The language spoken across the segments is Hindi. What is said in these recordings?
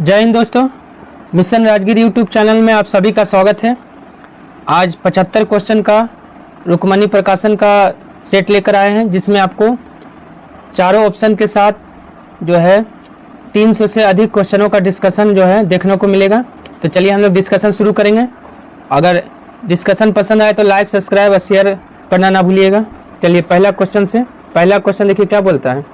जय हिंद दोस्तों, मिशन राजगिर यूट्यूब चैनल में आप सभी का स्वागत है। आज 75 क्वेश्चन का रुक्मणी प्रकाशन का सेट लेकर आए हैं, जिसमें आपको चारों ऑप्शन के साथ जो है 300 से अधिक क्वेश्चनों का डिस्कशन जो है देखने को मिलेगा। तो चलिए हम लोग डिस्कशन शुरू करेंगे। अगर डिस्कशन पसंद आए तो लाइक, सब्सक्राइब और शेयर करना ना भूलिएगा। चलिए पहला क्वेश्चन देखिए क्या बोलता है।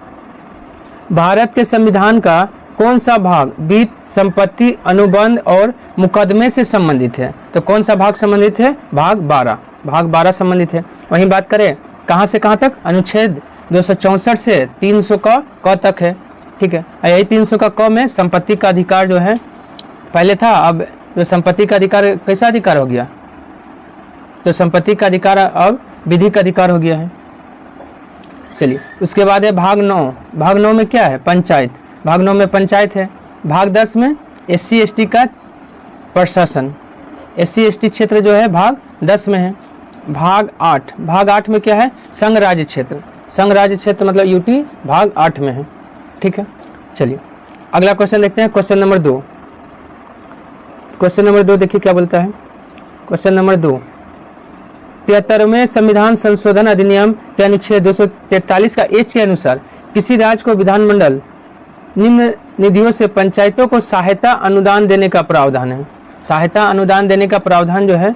भारत के संविधान का कौन सा भाग वित्त, संपत्ति, अनुबंध और मुकदमे से संबंधित है? तो कौन सा भाग संबंधित है? भाग 12 संबंधित है। वहीं बात करें कहाँ से कहाँ तक, अनुच्छेद 264 से 300 का क तक है। ठीक है, यही 300 का क में संपत्ति का अधिकार जो है पहले था, अब जो संपत्ति का अधिकार कैसा अधिकार हो गया? तो संपत्ति का अधिकार अब विधिक अधिकार हो गया है। चलिए उसके बाद है भाग 9। भाग 9 में क्या है? पंचायत। भाग 9 में पंचायत है। भाग 10 में SC ST का प्रशासन, SC ST क्षेत्र जो है भाग 10 में है। भाग 8 में क्या है? संघ राज्य क्षेत्र मतलब यूटी भाग 8 में है। ठीक है, चलिए अगला क्वेश्चन देखते हैं। क्वेश्चन नंबर 2 देखिए क्या बोलता है। क्वेश्चन नंबर 2, 73वें संविधान संशोधन अधिनियम के अनुच्छेद 243 का H के अनुसार किसी राज्य को विधानमंडल निम्न निधियों से पंचायतों को सहायता अनुदान देने का प्रावधान है। सहायता अनुदान देने का प्रावधान जो है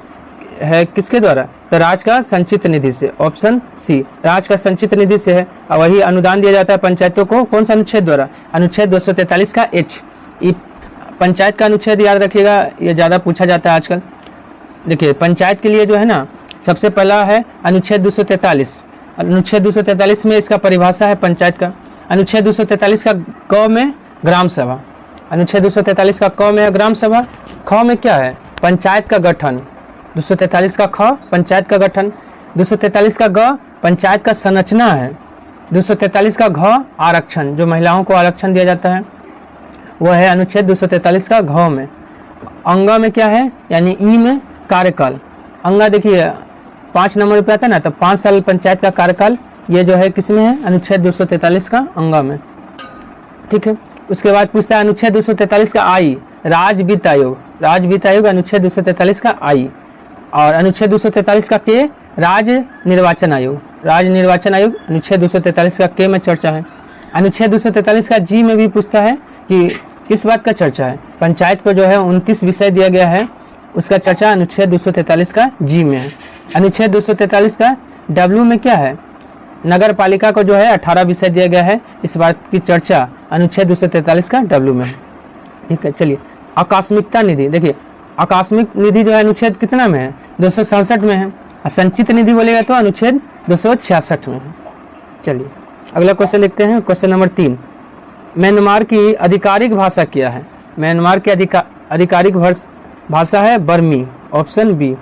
किसके द्वारा? तो राज्य का संचित निधि से। ऑप्शन सी, राज्य का संचित निधि से है। और वही अनुदान दिया जाता है पंचायतों को कौन सा अनुच्छेद द्वारा? अनुच्छेद 243 का H। पंचायत का अनुच्छेद याद रखिएगा, ये ज़्यादा पूछा जाता है आजकल। देखिए पंचायत के लिए जो है ना, सबसे पहला है अनुच्छेद 243। अनुच्छेद 243 में इसका परिभाषा है पंचायत का। अनुच्छेद 243 का क में ग्राम सभा, अनुच्छेद 243 का क में ग्राम सभा। ख में क्या है? पंचायत का गठन। 243 का ख पंचायत का गठन। 243 का ग पंचायत का संरचना है। 243 का घ आरक्षण, जो महिलाओं को आरक्षण दिया जाता है वह है अनुच्छेद 243 का घ में। अंगा में क्या है? यानी ई में कार्यकाल। अंगा देखिए 5 नंबर पे आता है ना, तो 5 साल पंचायत का कार्यकाल, ये जो है किसमें है? अनुच्छेद 243 का अंगा में। ठीक है, उसके बाद पूछता है अनुच्छेद 243 का आई, राज्य वित्त आयोग अनुच्छेद 243 का आई। और अनुच्छेद 243 का के, राज्य निर्वाचन आयोग अनुच्छेद 243 का के में चर्चा है। अनुच्छेद 243 का जी में भी पूछता है कि किस बात का चर्चा है? पंचायत को जो है 29 विषय दिया गया है, उसका चर्चा अनुच्छेद 243 का जी में है। अनुच्छेद 243 का डब्ल्यू में क्या है? नगर पालिका को जो है 18 विषय दिया गया है, इस बात की चर्चा अनुच्छेद 243 का डब्ल्यू में है। ठीक है, चलिए आकस्मिकता निधि। देखिए आकस्मिक निधि जो है अनुच्छेद कितना में है? 267 में है। और संचित निधि बोलेगा तो अनुच्छेद 266 में है। चलिए अगला क्वेश्चन देखते हैं। क्वेश्चन नंबर 3, म्यांमार की आधिकारिक भाषा क्या है? म्यांमार की आधिकारिक भाषा है बर्मी। ऑप्शन बी,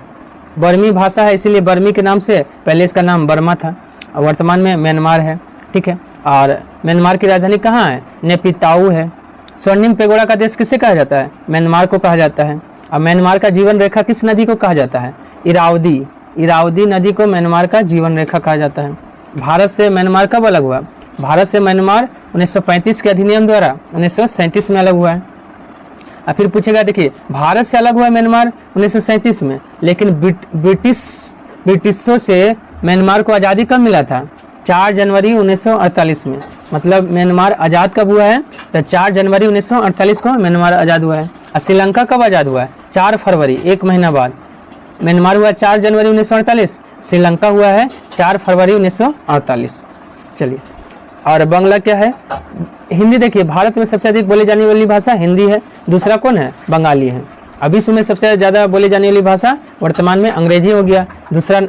बर्मी भाषा है, इसीलिए बर्मी के नाम से पहले इसका नाम बर्मा था, वर्तमान में म्यांमार है। ठीक है, और म्यांमार की राजधानी कहाँ है? नेपिताऊ है। स्वर्णिम पेगोड़ा का देश किसे कहा जाता है? म्यांमार को कहा जाता है। और म्यांमार का जीवन रेखा किस नदी को कहा जाता है? इरावदी नदी को म्यांमार का जीवन रेखा कहा जाता है। भारत से म्यांमार कब अलग हुआ? भारत से म्यांमार 1935 के अधिनियम द्वारा 1937 में अलग हुआ है। और फिर पूछेगा, देखिए भारत से अलग हुआ म्यांमार 1937 में, लेकिन ब्रिटिशों से म्यांमार को आज़ादी कब मिला था? 4 जनवरी 1948 में। मतलब म्यांमार आज़ाद कब हुआ है? तो 4 जनवरी 1948 को म्यांमार आज़ाद हुआ है। और श्रीलंका कब आज़ाद हुआ है? 4 फरवरी, 1 महीना बाद। म्यांमार हुआ 4 जनवरी 1948, श्रीलंका हुआ है 4 फरवरी 1948। चलिए, और बांग्ला क्या है? हिंदी। देखिए भारत में सबसे अधिक बोली जाने वाली भाषा हिंदी है, दूसरा कौन है? बंगाली है। अभी विश्व में सबसे ज़्यादा बोली जाने वाली भाषा वर्तमान में अंग्रेजी हो गया। दूसरा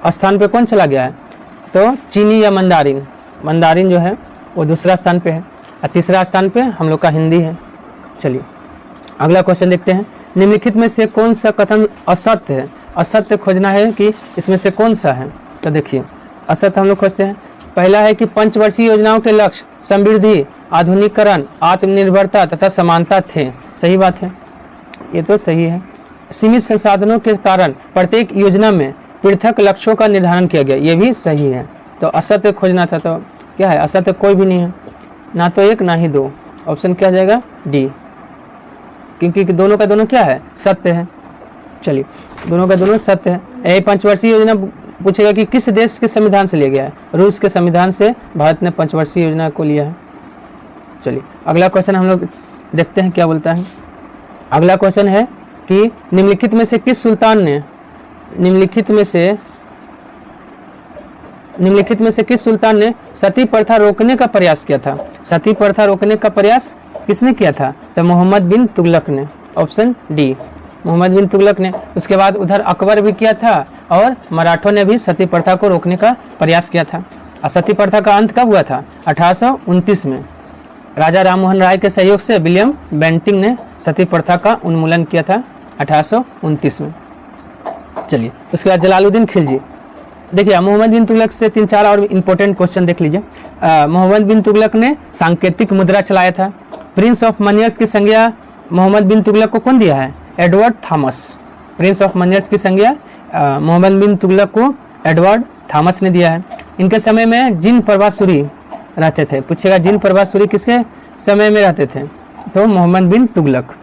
स्थान पे कौन चला गया है? तो चीनी या मंदारिन जो है वो दूसरा स्थान पे है। और तीसरा स्थान पे हम लोग का हिंदी है। चलिए अगला क्वेश्चन देखते हैं। निम्नलिखित में से कौन सा कथन असत्य है? असत्य खोजना है कि इसमें से कौन सा है। तो देखिए असत्य हम लोग खोजते हैं। पहला है कि पंचवर्षीय योजनाओं के लक्ष्य समृद्धि, आधुनिकीकरण, आत्मनिर्भरता तथा समानता थे। सही बात है, ये तो सही है। सीमित संसाधनों के कारण प्रत्येक योजना में पृथक लक्ष्यों का निर्धारण किया गया, ये भी सही है। तो असत्य खोजना था, तो क्या है? असत्य कोई भी नहीं है, ना तो 1 ना ही 2। ऑप्शन क्या हो जाएगा? डी। क्योंकि दोनों का दोनों क्या है, सत्य है। चलिए, दोनों का दोनों सत्य है। यही पंचवर्षीय योजना पूछेगा कि किस देश के संविधान से लिया गया है, रूस के संविधान से भारत ने पंचवर्षीय योजना को लिया है। चलिए, अगला क्वेश्चन हम लोग देखते हैं क्या बोलता है। अगला क्वेश्चन है कि निम्नलिखित में से किस सुल्तान ने किस सुल्तान ने सती प्रथा रोकने का प्रयास किया था। सती प्रथा रोकने का प्रयास किसने किया था, तो मोहम्मद बिन तुगलक ने, ऑप्शन डी, मोहम्मद बिन तुगलक ने। उसके बाद उधर अकबर भी किया था और मराठों ने भी सती प्रथा को रोकने का प्रयास किया था। और सती प्रथा का अंत कब हुआ था, 1829 में। राजा राममोहन राय के सहयोग से विलियम बेंटिंग ने सती प्रथा का उन्मूलन किया था 1829 में। चलिए, उसके बाद जलालुद्दीन खिलजी। देखिए, मोहम्मद बिन तुगलक से 3-4 और इम्पोर्टेंट क्वेश्चन देख लीजिए। मोहम्मद बिन तुगलक ने सांकेतिक मुद्रा चलाया था। प्रिंस ऑफ मनियर्स की संज्ञा मोहम्मद बिन तुगलक को कौन दिया है, एडवर्ड थॉमस। प्रिंस ऑफ मनियर्स की संज्ञा मोहम्मद बिन तुगलक को एडवर्ड थॉमस ने दिया है। इनके समय में जिन प्रभासुरी रहते थे, पूछेगा जिन प्रभासुरी किसके समय में रहते थे, तो मोहम्मद बिन तुगलक।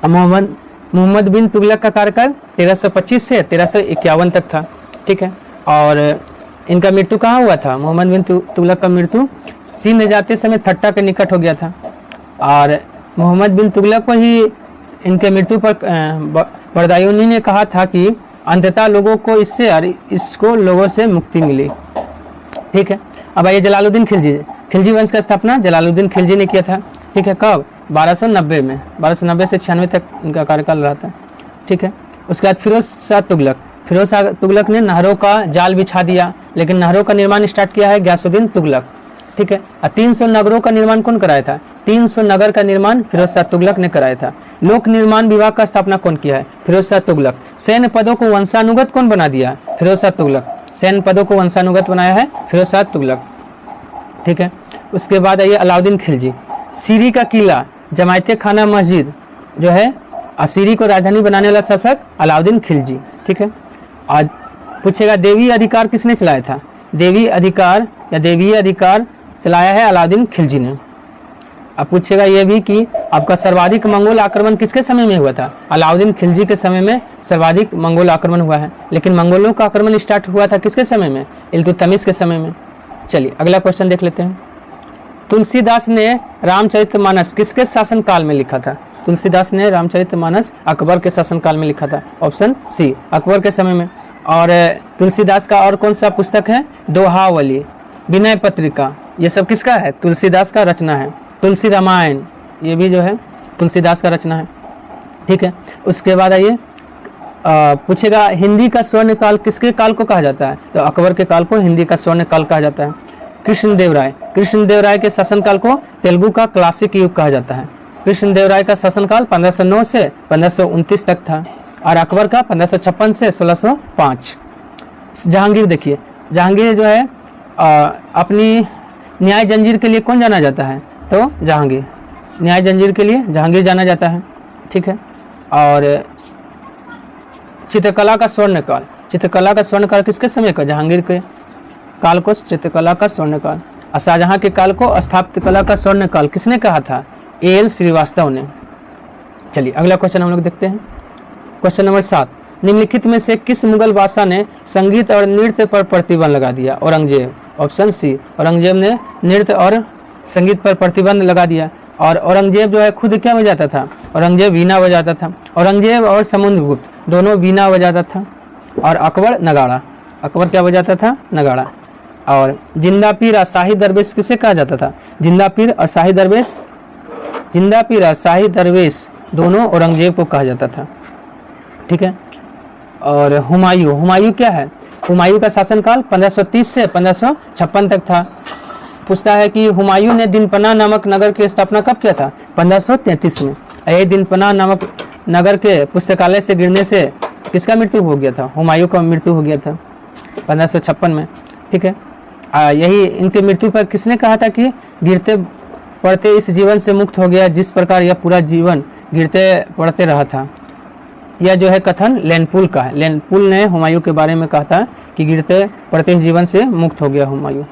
मोहम्मद बिन तुगलक का कार्यकाल 1325 से 1351 तक था। ठीक है, और इनका मृत्यु कहाँ हुआ था, मोहम्मद बिन तुगलक का मृत्यु सिंध जाते समय ठट्टा के निकट हो गया था। और मोहम्मद बिन तुगलक को ही इनके मृत्यु पर बरदायूनी ने कहा था कि अंततः लोगों को इसको लोगों से मुक्ति मिली। ठीक है, अब आइए जलालुद्दीन खिलजी। खिलजी वंश का स्थापना जलालुद्दीन खिलजी ने किया था। ठीक है, कब, 1290 में। 1290 से 96 तक इनका कार्यकाल रहा था। ठीक है, उसके बाद फिरोज शाह तुगलक ने नहरों का जाल बिछा दिया, लेकिन नहरों का निर्माण स्टार्ट किया है गयासुद्दीन तुगलक। ठीक है, 300 नगरों का निर्माण कौन कराया था, 300 नगर का निर्माण फिरोज शाह तुगलक ने कराया था। लोक निर्माण विभाग का स्थापना कौन किया है, फिरोज शाह तुगलक। सैन्य पदों को वंशानुगत कौन बना दिया, फिरोज शाह तुगलक। सैन्य पदों को वंशानुगत बनाया है फिरोज शाह तुगलक। ठीक है, उसके बाद आइए अलाउद्दीन खिलजी। सीरी का किला, जमायते खाना मस्जिद जो है, सीरी को राजधानी बनाने वाला शासक अलाउद्दीन खिलजी। ठीक है, आज पूछेगा देवी अधिकार किसने चलाया था, देवीय अधिकार चलाया है अलाउद्दीन खिलजी ने। अब पूछेगा यह भी कि आपका सर्वाधिक मंगोल आक्रमण किसके समय में हुआ था, अलाउद्दीन खिलजी के समय में सर्वाधिक मंगोल आक्रमण हुआ है। लेकिन मंगोलों का आक्रमण स्टार्ट हुआ था किसके समय में, इल्तुतमिश के समय में। चलिए, अगला क्वेश्चन देख लेते हैं। तुलसीदास ने रामचरितमानस किसके शासनकाल में लिखा था, तुलसीदास ने रामचरितमानस अकबर के शासनकाल में लिखा था, ऑप्शन सी, अकबर के समय में। और तुलसीदास का और कौन सा पुस्तक है, दोहावली, विनय पत्रिका, ये सब किसका है, तुलसीदास का रचना है। तुलसी रामायण, ये भी जो है तुलसीदास का रचना है। ठीक है, उसके बाद आइए पूछेगा हिंदी का स्वर्ण काल किसके काल को कहा जाता है, तो अकबर के काल को हिंदी का स्वर्ण काल कहा जाता है। कृष्णदेवराय के शासनकाल को तेलुगु का क्लासिक युग कहा जाता है। कृष्णदेवराय का शासनकाल 1509 से 1529 तक था और अकबर का 1556 से 1605। जहांगीर, देखिए जहांगीर जो है अपनी न्याय जंजीर के लिए कौन जाना जाता है, तो जहांगीर, न्याय जंजीर के लिए जहांगीर जाना जाता है। ठीक है, और चित्रकला का स्वर्णकाल किसके समय का, जहांगीर के काल को चित्रकला का स्वर्णकाल। और शाहजहां के काल को स्थापत्य कला का स्वर्णकाल किसने कहा था, A.L. श्रीवास्तव ने। चलिए, अगला क्वेश्चन हम लोग देखते हैं। क्वेश्चन नंबर 7, निम्नलिखित में से किस मुगल बादशाह ने संगीत और नृत्य पर प्रतिबंध लगा दिया, औरंगजेब, ऑप्शन सी, औरंगजेब ने नृत्य और संगीत पर प्रतिबंध लगा दिया। और औरंगजेब जो है खुद क्या बजाता था, औरंगजेब वीणा बजाता था। औरंगजेब और समुद्रगुप्त दोनों वीणा बजाता था और अकबर नगाड़ा, अकबर क्या बजाता था, नगाड़ा। और जिंदा पीर और शाही दरवेश किसे कहा जाता था, जिंदा पीर और शाही दरवेश दोनों औरंगजेब को कहा जाता था। ठीक है, और हुमायूं क्या है, हुमायूं का शासनकाल 1530 से 1556 तक था। पूछता है कि हुमायूं ने दिनपना नामक नगर की स्थापना कब किया था, 1533 में। यही दिनपना नामक नगर के पुस्तकालय से गिरने से किसका मृत्यु हो गया था, हुमायूं का मृत्यु हो गया था 1556 में। ठीक है, यही इनके मृत्यु पर किसने कहा था कि गिरते पड़ते इस जीवन से मुक्त हो गया, जिस प्रकार यह पूरा जीवन गिरते पड़ते रहा था। यह जो है कथन लेनपुल का है। लेनपुल ने हुमायूं के बारे में कहा था कि गिरते पड़ते इस जीवन से मुक्त हो गया हुमायूं।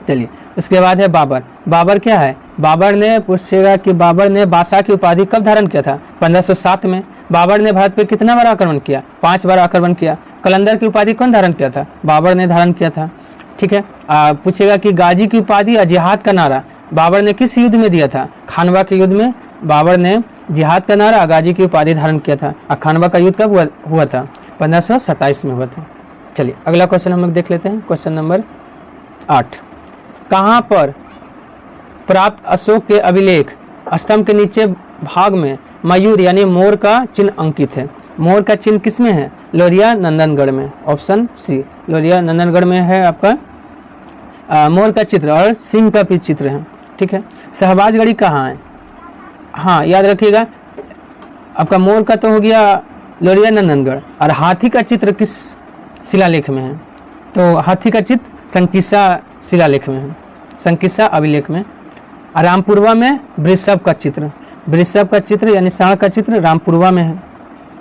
चलिए, इसके बाद है बाबर। बाबर क्या है? बाबर ने पूछेगा कि बाबर ने बादशाह की उपाधि कब धारण किया था? 1507 में। बाबर ने भारत पे कितना बार आक्रमण किया? 5 बार आक्रमण किया। कलंदर की उपाधि कौन धारण किया था? बाबर ने धारण किया था। ठीक है। पूछेगा कि गाजी की उपाधि या जिहाद का नारा बाबर ने किस युद्ध में दिया था? खानवा के युद्ध में बाबर ने जिहाद का नारा, गाजी की उपाधि धारण किया था। और खानवा का युद्ध कब हुआ था? 1527 में हुआ था। चलिए अगला क्वेश्चन हम लोग देख लेते हैं। Question number 8। कहाँ पर प्राप्त अशोक के अभिलेख स्तंभ के नीचे भाग में मयूर यानी मोर का चिन्ह अंकित है? मोर का चिन्ह किस में है? लोरिया नंदनगढ़ में। ऑप्शन सी, लोरिया नंदनगढ़ में है आपका मोर का चित्र और सिंह का भी चित्र है। ठीक है। शहबाजगढ़ी कहाँ है? हाँ याद रखिएगा, आपका मोर का तो हो गया लोरिया नंदनगढ़, और हाथी का चित्र किस शिलालेख में है? तो हाथी का चित्र संकिसा शिलालेख में है, संकिसा अभिलेख में। रामपुरवा में वृषभ का चित्र, वृषभ का चित्र यानी सांड का चित्र रामपुरवा में है।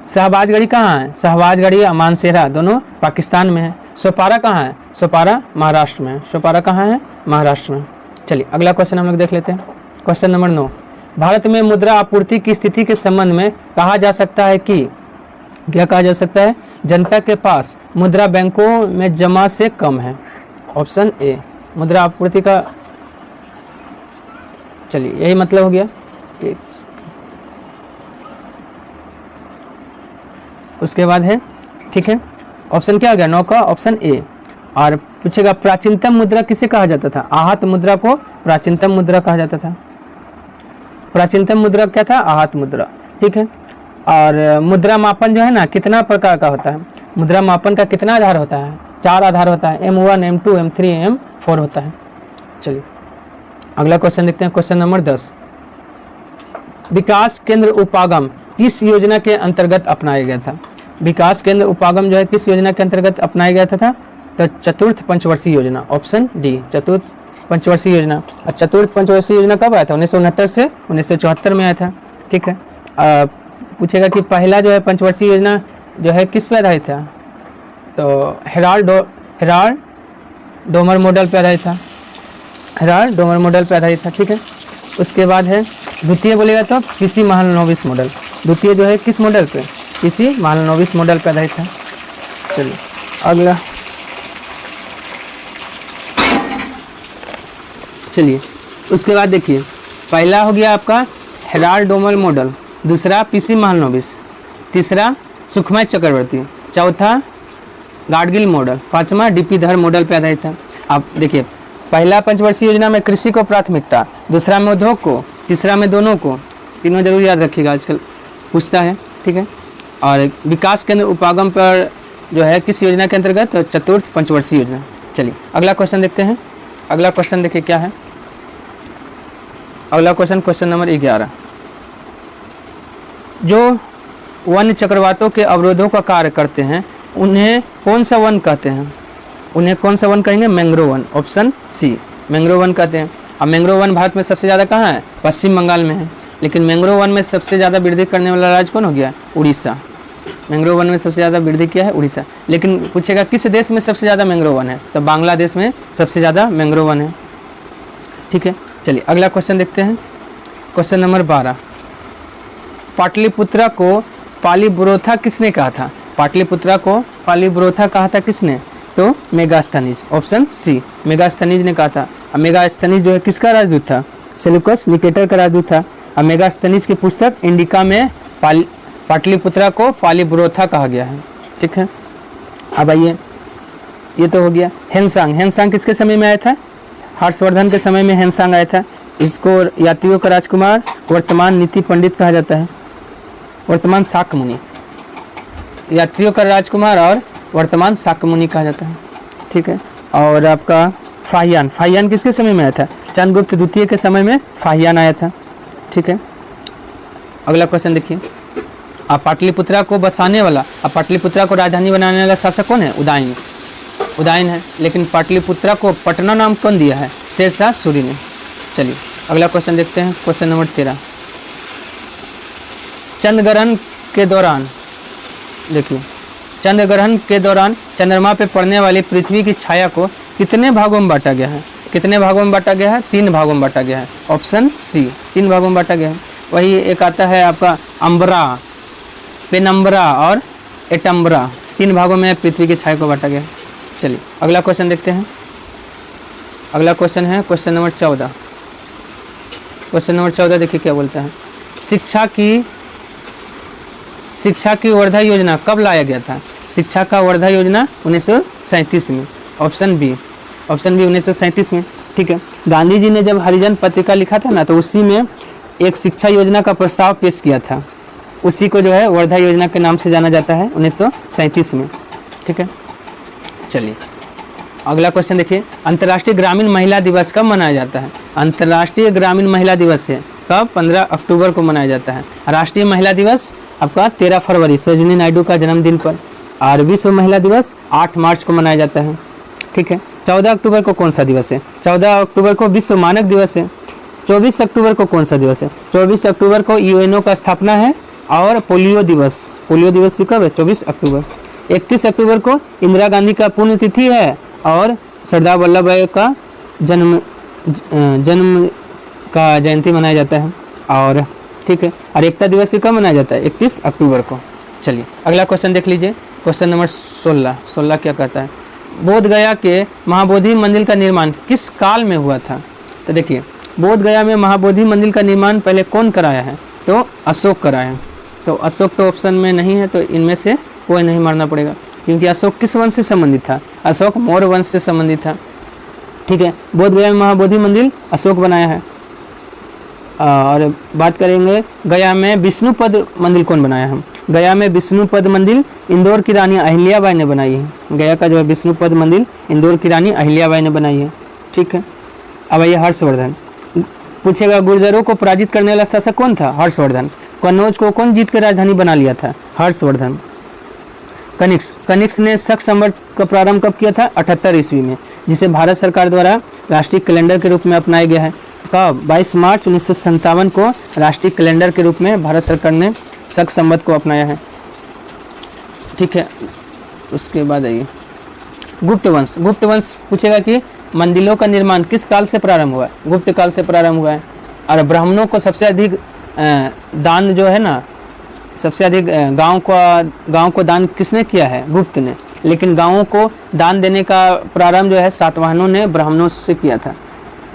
शहबाजगढ़ी कहाँ है? शहबाजगढ़ी और मानसेरा दोनों पाकिस्तान में है। सोपारा कहाँ है? सोपारा महाराष्ट्र में है। सोपारा कहाँ है? महाराष्ट्र में। चलिए अगला क्वेश्चन हम लोग देख लेते हैं। Question number 9। भारत में मुद्रा आपूर्ति की स्थिति के संबंध में कहा जा सकता है कि, क्या कहा जा सकता है? जनता के पास मुद्रा बैंकों में जमा से कम है। ऑप्शन ए, मुद्रा आपूर्ति का, चलिए यही मतलब हो गया। उसके बाद है, ठीक है, ऑप्शन क्या हो गया? 9 का ऑप्शन ए। और पूछेगा प्राचीनतम मुद्रा किसे कहा जाता था? आहत मुद्रा को प्राचीनतम मुद्रा कहा जाता था। प्राचीनतम मुद्रा क्या था? आहत मुद्रा। ठीक है। और मुद्रा मापन जो है ना, कितना प्रकार का होता है? मुद्रा मापन का कितना आधार होता है? 4 आधार होता है। M1, M2, M3, M4 होता है। चलिए अगला क्वेश्चन देखते हैं। Question number 10। विकास केंद्र उपागम किस योजना के अंतर्गत अपनाया गया था? विकास केंद्र उपागम जो है किस योजना के अंतर्गत अपनाया गया था? तो चतुर्थ पंचवर्षीय योजना। ऑप्शन डी, चतुर्थ पंचवर्षीय योजना। और चतुर्थ पंचवर्षीय योजना कब आया था? 1969 से 1974 में आया था। ठीक है। पूछेगा कि पहला जो है पंचवर्षीय योजना जो है किस पे आधारित था? तो हेराल्ड डोमर मॉडल पे आधारित था। हेराल्ड डोमर मॉडल पे आधारित था। ठीक है। उसके बाद है द्वितीय बोलेगा तो पीसी महालनोबिस मॉडल। द्वितीय जो है किस मॉडल पे? पीसी महालनोबिस मॉडल पे आधारित है। चलिए अगला, चलिए उसके बाद देखिए, पहला हो गया आपका हेराल्ड डोमर मॉडल, दूसरा पीसी महालनोबिस, तीसरा सुखमय चक्रवर्ती, चौथा गाडगिल मॉडल, पांचवा डीपी धर मॉडल पे आधारित था। अब देखिए, पहला पंचवर्षीय योजना में कृषि को प्राथमिकता, दूसरा में उद्योग को, तीसरा में दोनों को, तीनों जरूर याद रखिएगा, आजकल पूछता है। ठीक है। और विकास केंद्र उपागम पर जो है किस योजना के अंतर्गत? तो चतुर्थ पंचवर्षीय योजना। चलिए अगला क्वेश्चन देखते हैं। अगला क्वेश्चन देखिए क्या है। अगला क्वेश्चन, क्वेश्चन नंबर 11। जो वन चक्रवातों के अवरोधों का कार्य करते हैं उन्हें कौन सा वन कहते हैं? उन्हें कौन सा वन कहेंगे? मैंग्रोव वन। ऑप्शन सी, मैंग्रोव वन कहते हैं। अब मैंग्रोव वन भारत में सबसे ज़्यादा कहाँ है? पश्चिम बंगाल में है। लेकिन मैंग्रोव वन में सबसे ज़्यादा वृद्धि करने वाला राज्य कौन हो गया? उड़ीसा। मैंग्रोव वन में सबसे ज़्यादा वृद्धि किया है उड़ीसा। लेकिन पूछेगा किस देश में सबसे ज़्यादा मैंग्रोव वन है? तो बांग्लादेश में सबसे ज़्यादा मैंग्रोव वन है। ठीक है। चलिए अगला क्वेश्चन देखते हैं। Question number 12। पाटलिपुत्रा को पालीब्रोथा किसने कहा था? पाटलिपुत्रा को पालीब्रोथा कहा था किसने? तो मेगास्थनीज। ऑप्शन सी, मेगास्थनीज ने कहा था। और मेगास्थनीज जो है किसका राजदूत था? सेल्यूकस निकेटर का राजदूत था। और मेगास्थनीज की पुस्तक इंडिका में पाटलिपुत्रा को पालीब्रोथा कहा गया है। ठीक है। अब आइए, ये तो हो गया। हेनसांग, हेनसांग किसके समय में आया था? हर्षवर्धन के समय में हेनसांग आया था। इसको यात्रियों का राजकुमार, वर्तमान नीति पंडित कहा जाता है। वर्तमान शाक्य मुनि, यात्रियों का राजकुमार और वर्तमान शाक्य मुनि कहा जाता है। ठीक है। और आपका फाहियान, फाहियान किसके समय में आया था? चंद्रगुप्त द्वितीय के समय में फाहियान आया था। ठीक है। अगला क्वेश्चन देखिए। अब पाटलिपुत्रा को बसाने वाला, अब पाटलिपुत्रा को राजधानी बनाने वाला शासक कौन है? उदयन, उदयन है। लेकिन पाटलिपुत्रा को पटना नाम कौन दिया है? शेरशाह सूरी ने। चलिए अगला क्वेश्चन देखते हैं। Question number 13। चंद्रग्रहण के दौरान, देखिए, चंद्रग्रहण के दौरान चंद्रमा पे पड़ने वाली पृथ्वी की छाया को कितने भागों में बांटा गया है? कितने भागों में बांटा गया है? 3 भागों में बांटा गया है। ऑप्शन सी, 3 भागों में बांटा गया है। वही एक आता है आपका अंबरा, पेनम्बरा और एटम्बरा, 3 भागों में पृथ्वी की छाया को बांटा गया है। चलिए अगला क्वेश्चन देखते हैं। अगला क्वेश्चन है क्वेश्चन नंबर 14। क्वेश्चन नंबर 14 देखिए क्या बोलता है। शिक्षा की वर्धा योजना कब लाया गया था? शिक्षा का वर्धा योजना 1937 में। ऑप्शन बी 1937 में। ठीक है, गांधी जी ने जब हरिजन पत्रिका लिखा था ना, तो उसी में एक शिक्षा योजना का प्रस्ताव पेश किया था, उसी को जो है वर्धा योजना के नाम से जाना जाता है 1937 में। ठीक है, चलिए अगला क्वेश्चन देखिए। अंतर्राष्ट्रीय ग्रामीण महिला दिवस कब मनाया जाता है? अंतर्राष्ट्रीय ग्रामीण महिला दिवस से कब? 15 अक्टूबर को मनाया जाता है। राष्ट्रीय महिला दिवस आपका 13 फरवरी सरोजिनी नायडू का जन्मदिन पर, और विश्व महिला दिवस 8 मार्च को मनाया जाता है। ठीक है, 14 अक्टूबर को कौन सा दिवस है? 14 अक्टूबर को विश्व मानक दिवस है। 24 अक्टूबर को कौन सा दिवस है? 24 अक्टूबर को यूएनओ का स्थापना है। और पोलियो दिवस भी कब है? 24 अक्टूबर। 31 अक्टूबर को इंदिरा गांधी का पुण्यतिथि है और सरदार वल्लभ भाई का जन्म का जयंती मनाया जाता है। और ठीक है, और एकता दिवस भी कब मनाया जाता है? 31 अक्टूबर को। चलिए अगला क्वेश्चन देख लीजिए। क्वेश्चन नंबर 16 क्या कहता है? बोध गया के महाबोधि मंदिर का निर्माण किस काल में हुआ था? तो देखिए, बोध गया में महाबोधि मंदिर का निर्माण पहले कौन कराया है? तो अशोक कराया है। तो अशोक तो ऑप्शन में नहीं है, तो इनमें से कोई नहीं मारना पड़ेगा, क्योंकि अशोक किस वंश से संबंधित था? अशोक मौर्य वंश से संबंधित था। ठीक है, बोध गया में महाबोधि मंदिर अशोक बनाया है। और बात करेंगे गया में विष्णुपद मंदिर कौन बनाया है? गया में विष्णुपद मंदिर इंदौर की रानी अहिल्याबाई ने बनाई है। गया का जो है विष्णुपद मंदिर इंदौर की रानी अहिल्याबाई ने बनाई है। ठीक है, अब ये हर्षवर्धन पूछेगा, गुर्जरों को पराजित करने वाला शासक कौन था? हर्षवर्धन। कन्नौज को कौन जीत कर राजधानी बना लिया था? हर्षवर्धन। कनिष्क ने शक संवत का प्रारंभ कब किया था? 78 ईस्वी में, जिसे भारत सरकार द्वारा राष्ट्रीय कैलेंडर के रूप में अपनाया गया है। कब? 22 मार्च 1957 को राष्ट्रीय कैलेंडर के रूप में भारत सरकार ने शक संवत को अपनाया है। ठीक है, उसके बाद आइए गुप्त वंश पूछेगा कि मंदिरों का निर्माण किस काल से प्रारंभ हुआ है? गुप्त काल से प्रारंभ हुआ है। और ब्राह्मणों को सबसे अधिक दान जो है ना, सबसे अधिक गांव को दान किसने किया है? गुप्त ने। लेकिन गांवों को दान देने का प्रारंभ जो है सातवाहनों ने ब्राह्मणों से किया था,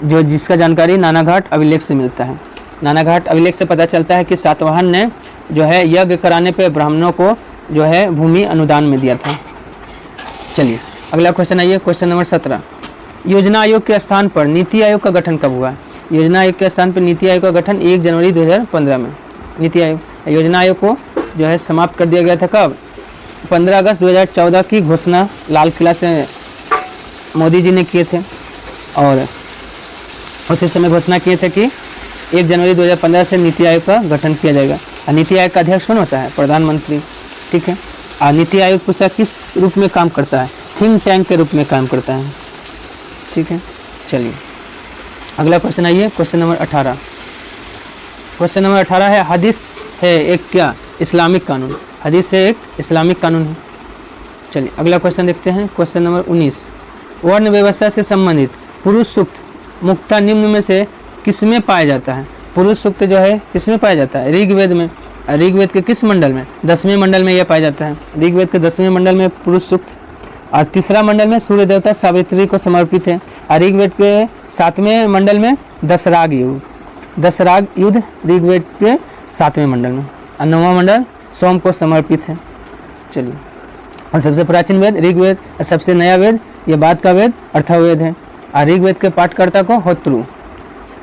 जो जिसका जानकारी नानाघाट अभिलेख से मिलता है। नानाघाट अभिलेख से पता चलता है कि सातवाहन ने जो है यज्ञ कराने पे ब्राह्मणों को जो है भूमि अनुदान में दिया था। चलिए अगला क्वेश्चन आइए, क्वेश्चन नंबर 17। योजना आयोग के स्थान पर नीति आयोग का गठन कब हुआ? योजना आयोग के स्थान पर नीति आयोग का गठन 1 जनवरी 2015 में। नीति आयोग, योजना आयोग को जो है समाप्त कर दिया गया था कब? 15 अगस्त 2014 की घोषणा लाल किला से मोदी जी ने किए थे, और उसी समय घोषणा किए थे कि 1 जनवरी 2015 से नीति आयोग का गठन किया जाएगा। और नीति आयोग का अध्यक्ष कौन होता है? प्रधानमंत्री। ठीक है, और नीति आयोग पुस्तक किस रूप में काम करता है? थिंक टैंक के रूप में काम करता है। ठीक है, चलिए अगला क्वेश्चन आइए, क्वेश्चन नंबर 18। क्वेश्चन नंबर 18 है, हदीस है एक क्या? इस्लामिक कानून। हदीस है एक इस्लामिक कानून है। चलिए अगला क्वेश्चन देखते हैं, क्वेश्चन नंबर 19। वर्ण व्यवस्था से संबंधित पुरुष सूक्त मुक्ता निम्न में से किसमें पाया जाता है? पुरुष सूक्त जो है किसमें पाया जाता है? ऋग्वेद में। ऋग्वेद के किस मंडल में? 10वें मंडल में यह पाया जाता है। ऋग्वेद के 10वें मंडल में पुरुष सूक्त, और तीसरा मंडल में सूर्य देवता सावित्री को समर्पित है। और ऋग्वेद के 7वें मंडल में दशराग युद्ध ऋग्वेद के 7वें मंडल में, और 9वां मंडल सोम को समर्पित है। चलिए, और सबसे प्राचीन वेद ऋग्वेद, और सबसे नया वेद ये बाद का वेद अर्थवेद है, और ऋग्वेद के पाठकर्ता को होत्रु।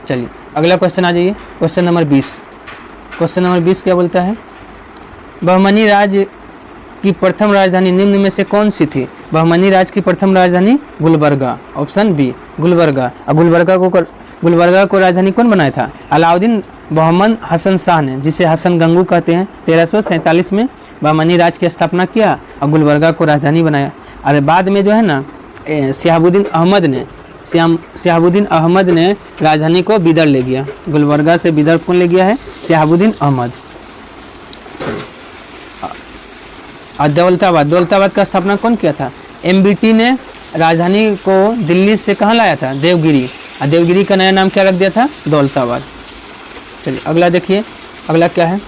चलिए अगला क्वेश्चन आ जाइए, क्वेश्चन नंबर 20। क्वेश्चन नंबर 20 क्या बोलता है? बहमनी राज्य की प्रथम राजधानी निम्न में से कौन सी थी? बहमनी राज्य की प्रथम राजधानी गुलबर्गा। Option B Gulbarga. और गुलबर्गा को राजधानी कौन बनाया था? अलाउद्दीन मोहम्मद हसन शाह ने, जिसे हसन गंगू कहते हैं। 1347 में बहमनी राज्य की स्थापना किया और गुलबर्गा को राजधानी बनाया। और बाद में जो है ना शहाबुद्दीन अहमद ने राजधानी को बिदर ले गया। गुलबर्गा से बिदर कौन ले गया है? शहाबुद्दीन अहमद। और दौलताबाद का स्थापना कौन किया था? एमबीटी ने राजधानी को दिल्ली से कहाँ लाया था? देवगिरी। और देवगिरी का नया नाम क्या रख दिया था? दौलताबाद। चलिए अगला देखिए, अगला क्या है?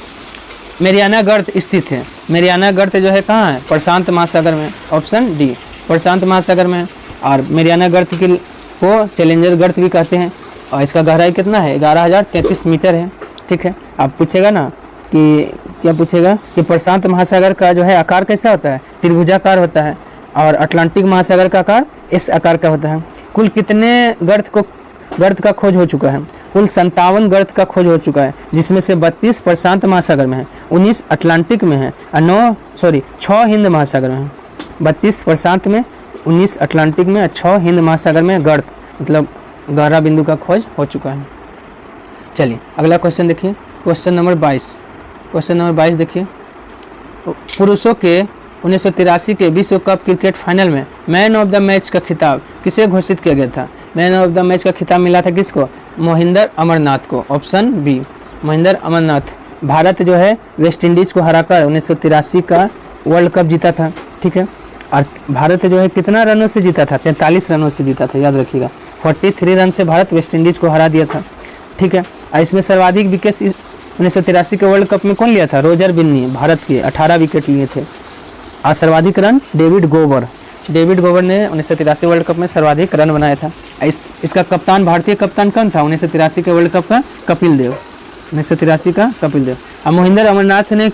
मेरियाना गर्त स्थित है। मेरियाना गर्त जो है कहाँ है? प्रशांत महासागर में। ऑप्शन डी, प्रशांत महासागर में। और मेरियाना गर्त को चैलेंजर गर्त भी कहते हैं। और इसका गहराई कितना है? 11,033 मीटर है। ठीक है, आप पूछेगा ना कि क्या पूछेगा कि प्रशांत महासागर का जो है आकार कैसा होता है? त्रिभुजाकार होता है। और अटलांटिक महासागर का आकार इस आकार का होता है। कुल कितने गर्त का खोज हो चुका है? कुल 57 गर्त का खोज हो चुका है, जिसमें से 32 प्रशांत महासागर में है, 19 अटलांटिक में है और 6 हिंद महासागर में है। 32 प्रशांत में, 19 अटलांटिक में और 6 हिंद महासागर में गर्त मतलब गहरा बिंदु का खोज हो चुका है। चलिए अगला क्वेश्चन देखिए, क्वेश्चन नंबर 22। क्वेश्चन नंबर 22 देखिए, पुरुषों के 1983 के विश्व कप क्रिकेट फाइनल में मैन ऑफ द मैच का खिताब किसे घोषित किया गया था? मैन ऑफ द मैच का खिताब मिला था किसको? मोहिंदर अमरनाथ को। Option B, Mohinder Amarnath. भारत जो है वेस्ट इंडीज़ को हराकर 1983 का वर्ल्ड कप जीता था। ठीक है, और भारत जो है कितना रनों से जीता था? 43 रनों से जीता था, याद रखिएगा। 43 रन से भारत वेस्ट इंडीज़ को हरा दिया था। ठीक है, और इसमें सर्वाधिक विकेट 1983 के वर्ल्ड कप में कौन लिया था? रोजर बिन्नी, भारत के 18 विकेट लिए थे। और सर्वाधिक रन डेविड गोबर ने 1983 वर्ल्ड कप में सर्वाधिक रन बनाया था। इसका कप्तान, भारतीय कप्तान कौन था 1983 के वर्ल्ड कप का? कपिल देव, 1983 का कपिल देव। और मोहिंदर अमरनाथ ने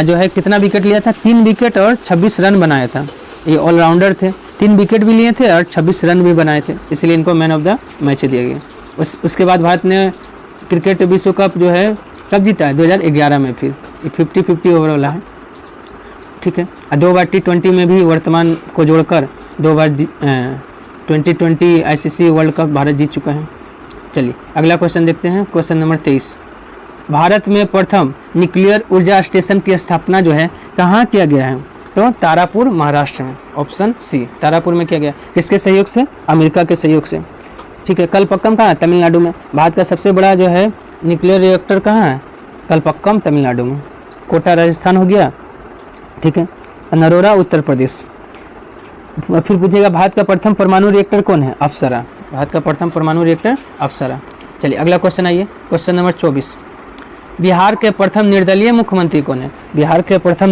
जो है कितना विकेट लिया था? 3 विकेट और 26 रन बनाया था। ये ऑलराउंडर थे, 3 विकेट भी लिए थे और 26 रन भी बनाए थे, इसलिए इनको मैन ऑफ द मैच दिया गया। उसके बाद भारत ने क्रिकेट विश्व कप जो है कब जीता है? 2011 में। फिर ये 50-50 ओवर वाला है। ठीक है, 2 बार T20 में भी वर्तमान को जोड़कर 2 बार 2020 ICC वर्ल्ड कप भारत जीत चुका है। चलिए अगला क्वेश्चन देखते हैं, क्वेश्चन नंबर 23। भारत में प्रथम न्यूक्लियर ऊर्जा स्टेशन की स्थापना जो है कहाँ किया गया है? तो तारापुर, महाराष्ट्र में। ऑप्शन सी, तारापुर में किया गया। किसके सहयोग से? अमेरिका के सहयोग से। ठीक है, कलपक्कम कहाँ है? तमिलनाडु में। भारत का सबसे बड़ा जो है न्यूक्लियर रिएक्टर कहाँ है? कलपक्कम, तमिलनाडु में। कोटा राजस्थान हो गया। ठीक है, नरोरा उत्तर प्रदेश। फिर पूछेगा भारत का प्रथम परमाणु रिएक्टर कौन है? अप्सरा। भारत का प्रथम परमाणु रिएक्टर अप्सरा। चलिए अगला क्वेश्चन आइए, क्वेश्चन नंबर 24। बिहार के प्रथम निर्दलीय मुख्यमंत्री कौन है? बिहार के प्रथम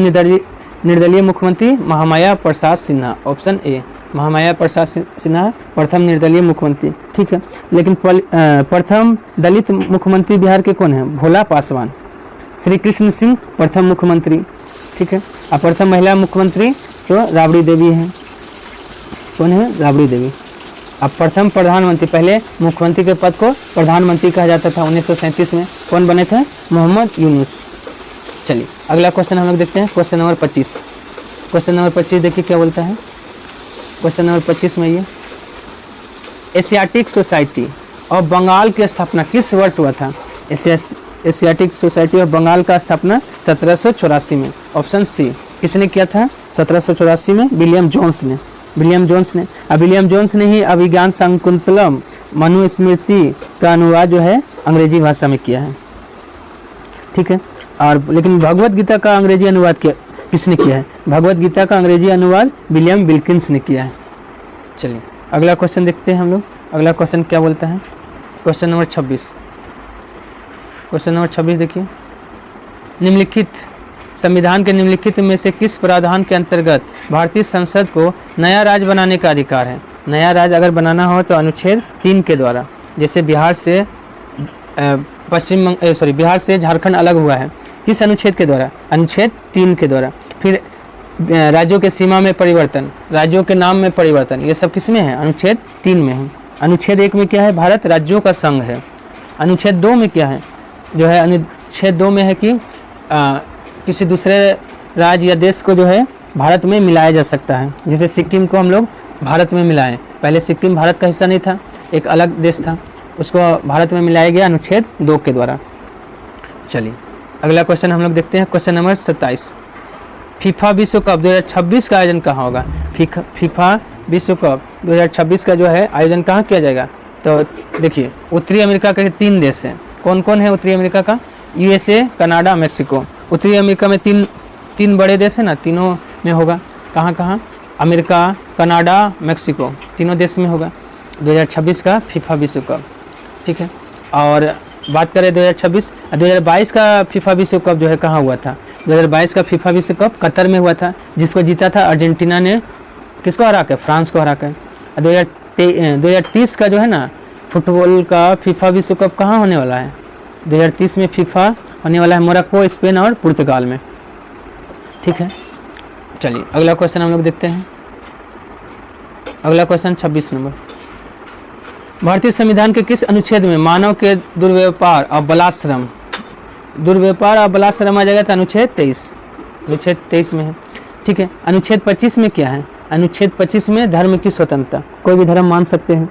निर्दलीय मुख्यमंत्री महामाया प्रसाद सिन्हा। ऑप्शन ए, महामाया प्रसाद सिन्हा प्रथम निर्दलीय मुख्यमंत्री। ठीक है, लेकिन प्रथम दलित मुख्यमंत्री बिहार के कौन है? भोला पासवान। श्री कृष्ण सिंह प्रथम मुख्यमंत्री। ठीक है, और प्रथम महिला मुख्यमंत्री तो राबड़ी देवी हैं। कौन है? राबड़ी देवी। अब प्रथम प्रधानमंत्री, पहले मुख्यमंत्री के पद को प्रधानमंत्री कहा जाता था 1937 में। कौन बने थे? मोहम्मद यूनुस। चलिए अगला क्वेश्चन हम लोग देखते हैं, क्वेश्चन नंबर 25। क्वेश्चन नंबर 25 देखिए क्या बोलता है। क्वेश्चन नंबर 25 में ये, एशियाटिक सोसाइटी ऑफ बंगाल की स्थापना किस वर्ष हुआ था? एशियाटिक सोसाइटी ऑफ बंगाल का स्थापना 1784 में। ऑप्शन सी, किसने किया था 1784 में? विलियम जोन्स ने। विलियम जोन्स ने ही अभिज्ञान शाकुंतलम मनुस्मृति का अनुवाद जो है अंग्रेजी भाषा में किया है। ठीक है, और लेकिन भगवत गीता का अंग्रेजी अनुवाद किसने किया है? भगवत गीता का अंग्रेजी अनुवाद विलियम विल्किंस ने किया है। चलिए अगला क्वेश्चन देखते हैं हम लोग। अगला क्वेश्चन क्या बोलता है? Question number 26। क्वेश्चन नंबर 26 देखिए, निम्नलिखित संविधान के निम्नलिखित में से किस प्रावधान के अंतर्गत भारतीय संसद को नया राज्य बनाने का अधिकार है? नया राज्य अगर बनाना हो तो अनुच्छेद 3 के द्वारा। जैसे बिहार से बिहार से झारखंड अलग हुआ है, किस अनुच्छेद के द्वारा? अनुच्छेद 3 के द्वारा। फिर राज्यों के सीमा में परिवर्तन, राज्यों के नाम में परिवर्तन, ये सब किस में है? अनुच्छेद 3 में है। अनुच्छेद 1 में क्या है? भारत राज्यों का संघ है। अनुच्छेद 2 में क्या है? जो है अनुच्छेद 2 में है कि किसी दूसरे राज्य या देश को जो है भारत में मिलाया जा सकता है। जैसे सिक्किम को हम लोग भारत में मिलाएं। पहले सिक्किम भारत का हिस्सा नहीं था, एक अलग देश था, उसको भारत में मिलाया गया अनुच्छेद 2 के द्वारा। चलिए अगला क्वेश्चन हम लोग देखते हैं, क्वेश्चन नंबर 27। फीफा विश्व कप 2026 का आयोजन कहाँ होगा? फीफा विश्व कप 2026 का जो है आयोजन कहाँ किया जाएगा? तो देखिए उत्तरी अमेरिका के 3 देश हैं। कौन कौन है उत्तरी अमेरिका का? USA, Canada, Mexico. उत्तरी अमेरिका में तीन बड़े देश हैं ना, तीनों में होगा। कहाँ कहाँ? अमेरिका, कनाडा, मेक्सिको, तीनों देश में होगा 2026 का फीफा विश्व कप। ठीक है, और बात करें 2022 का फीफा विश्व कप जो है कहाँ हुआ था? 2022 का फीफा विश्व कप कतर में हुआ था, जिसको जीता था अर्जेंटीना ने, किसको हरा कर? फ्रांस को हरा कर। 2030 का जो है ना फुटबॉल का फीफा विश्व कप कहाँ होने वाला है? 2030 में फीफा होने वाला है मोरक्को, स्पेन और पुर्तगाल में। ठीक है, चलिए अगला क्वेश्चन हम लोग देखते हैं। अगला क्वेश्चन 26 नंबर, भारतीय संविधान के किस अनुच्छेद में मानव के दुर्व्यवहार और बलात्श्रम आ जाएगा? तो अनुच्छेद 23 में है। ठीक है, अनुच्छेद 25 में क्या है? अनुच्छेद 25 में धर्म की स्वतंत्रता, कोई भी धर्म मान सकते हैं।